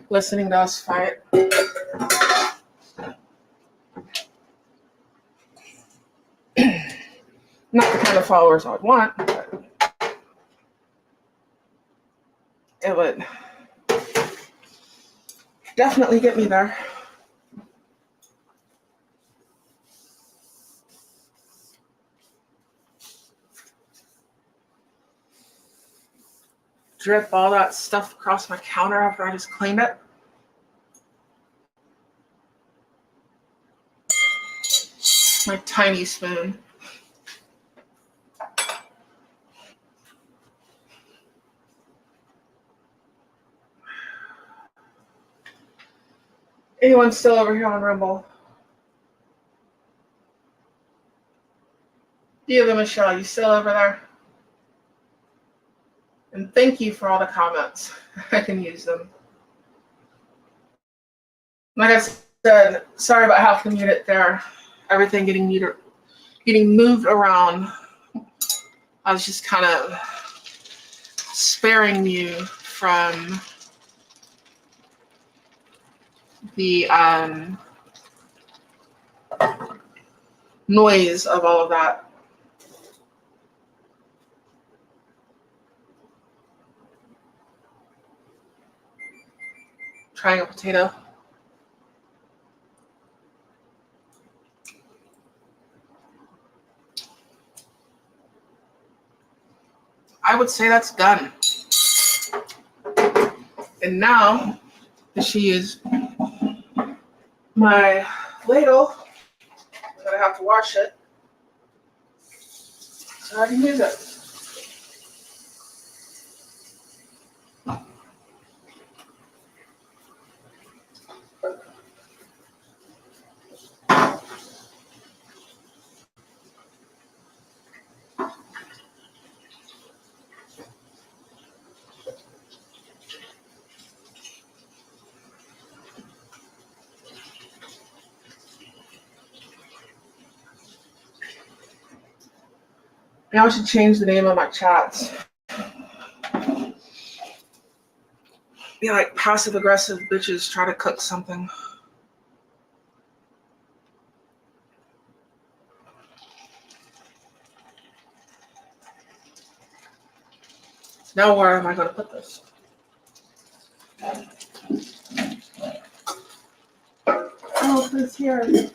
Speaker 1: listening to us fight. Not the kind of followers I would want, but it would definitely get me there. Drip all that stuff across my counter after I just cleaned it. My tiny spoon. Anyone still over here on Rumble? Diva Michelle, you still over there? And thank you for all the comments. I can use them. Like I said, sorry about having to mute it there. Everything getting moved around. I was just kind of sparing you from the noise of all of that. Trying a potato. would say that's done. And now that she is my ladle, I'm gonna have to wash it so I can use it. Now I should change the name of my chats. Be like passive aggressive bitches try to cook something. Now where am I going to put this? Oh, this here.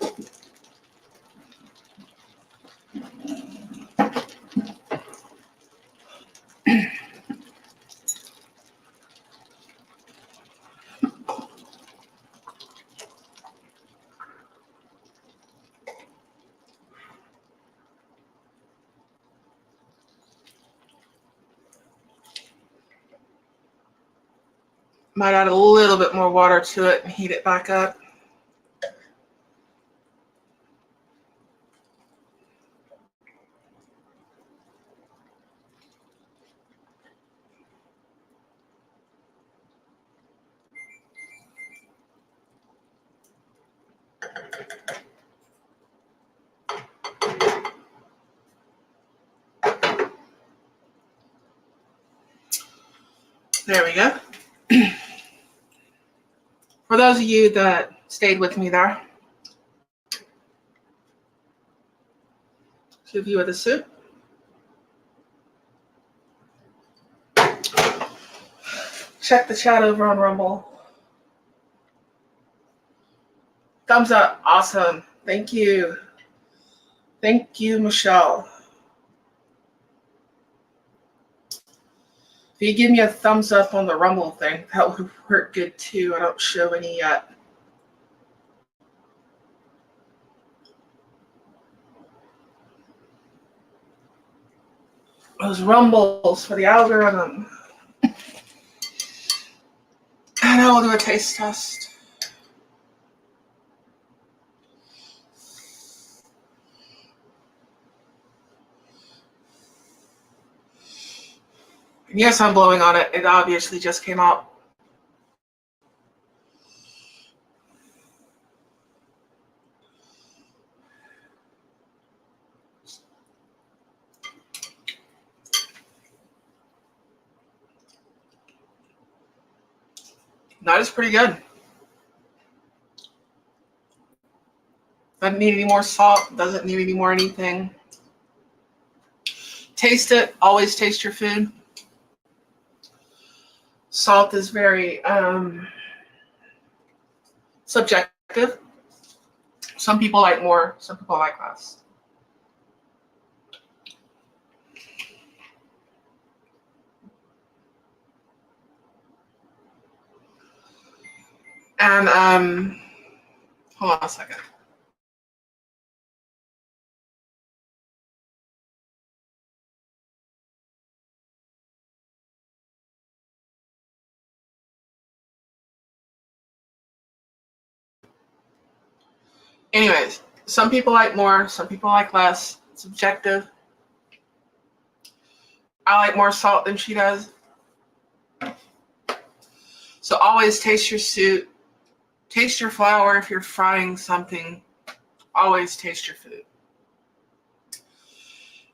Speaker 1: Might add a little bit more water to it and heat it back up. There we go. For those of you that stayed with me there, to view of the soup. Check the chat over on Rumble. Thumbs up. Awesome. Thank you. Thank you, Michelle. If you give me a thumbs up on the Rumble thing, that would work good too. I don't show any yet. Those Rumbles for the algorithm. And I will do a taste test. And yes, I'm blowing on it. It obviously just came out. That is pretty good. Doesn't need any more salt. Doesn't need any more anything. Taste it. Always taste your food. Salt is very subjective. Some people like more. Some people like less. And hold on a second. Anyways, some people like more, some people like less. It's subjective. I like more salt than she does. So always taste your soup. Taste your flour if you're frying something. Always taste your food.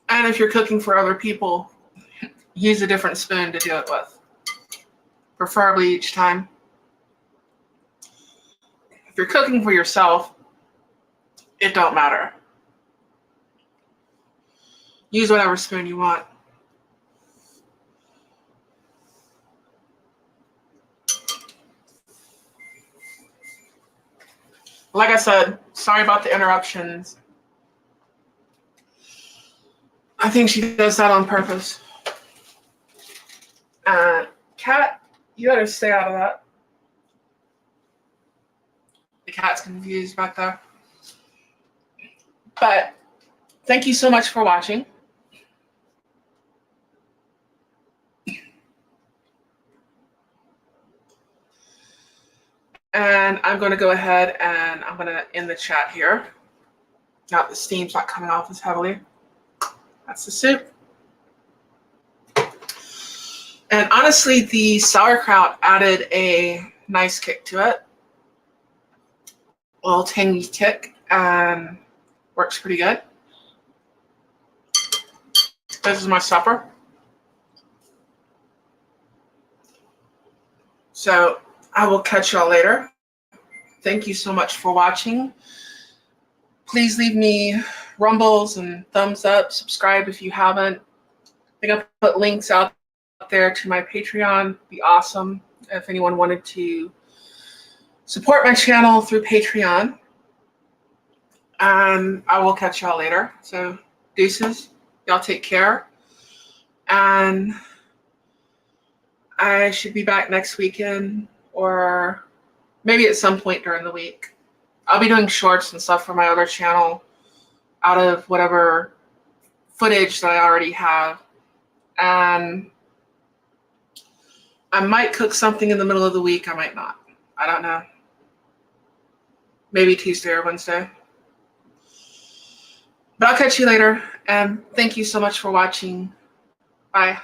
Speaker 1: And if you're cooking for other people, use a different spoon to do it with. Preferably each time. If you're cooking for yourself, it don't matter. Use whatever spoon you want. Like I said, sorry about the interruptions. I think she does that on purpose. Cat, you better stay out of that. The cat's confused back there. But thank you so much for watching. And I'm going to go ahead and I'm going to end the chat here. Now the steam's not coming off as heavily. That's the soup. And honestly, the sauerkraut added a nice kick to it. A little tangy kick, and works pretty good. This is my supper. So I will catch y'all later. Thank you so much for watching. Please leave me rumbles and thumbs up. Subscribe if you haven't. I think I put links out there to my Patreon. It'd be awesome if anyone wanted to support my channel through Patreon. And I will catch y'all later. So deuces. Y'all take care. And I should be back next weekend or maybe at some point during the week. I'll be doing shorts and stuff for my other channel out of whatever footage that I already have. And I might cook something in the middle of the week. I might not. I don't know. Maybe Tuesday or Wednesday. But I'll catch you later. And thank you so much for watching. Bye.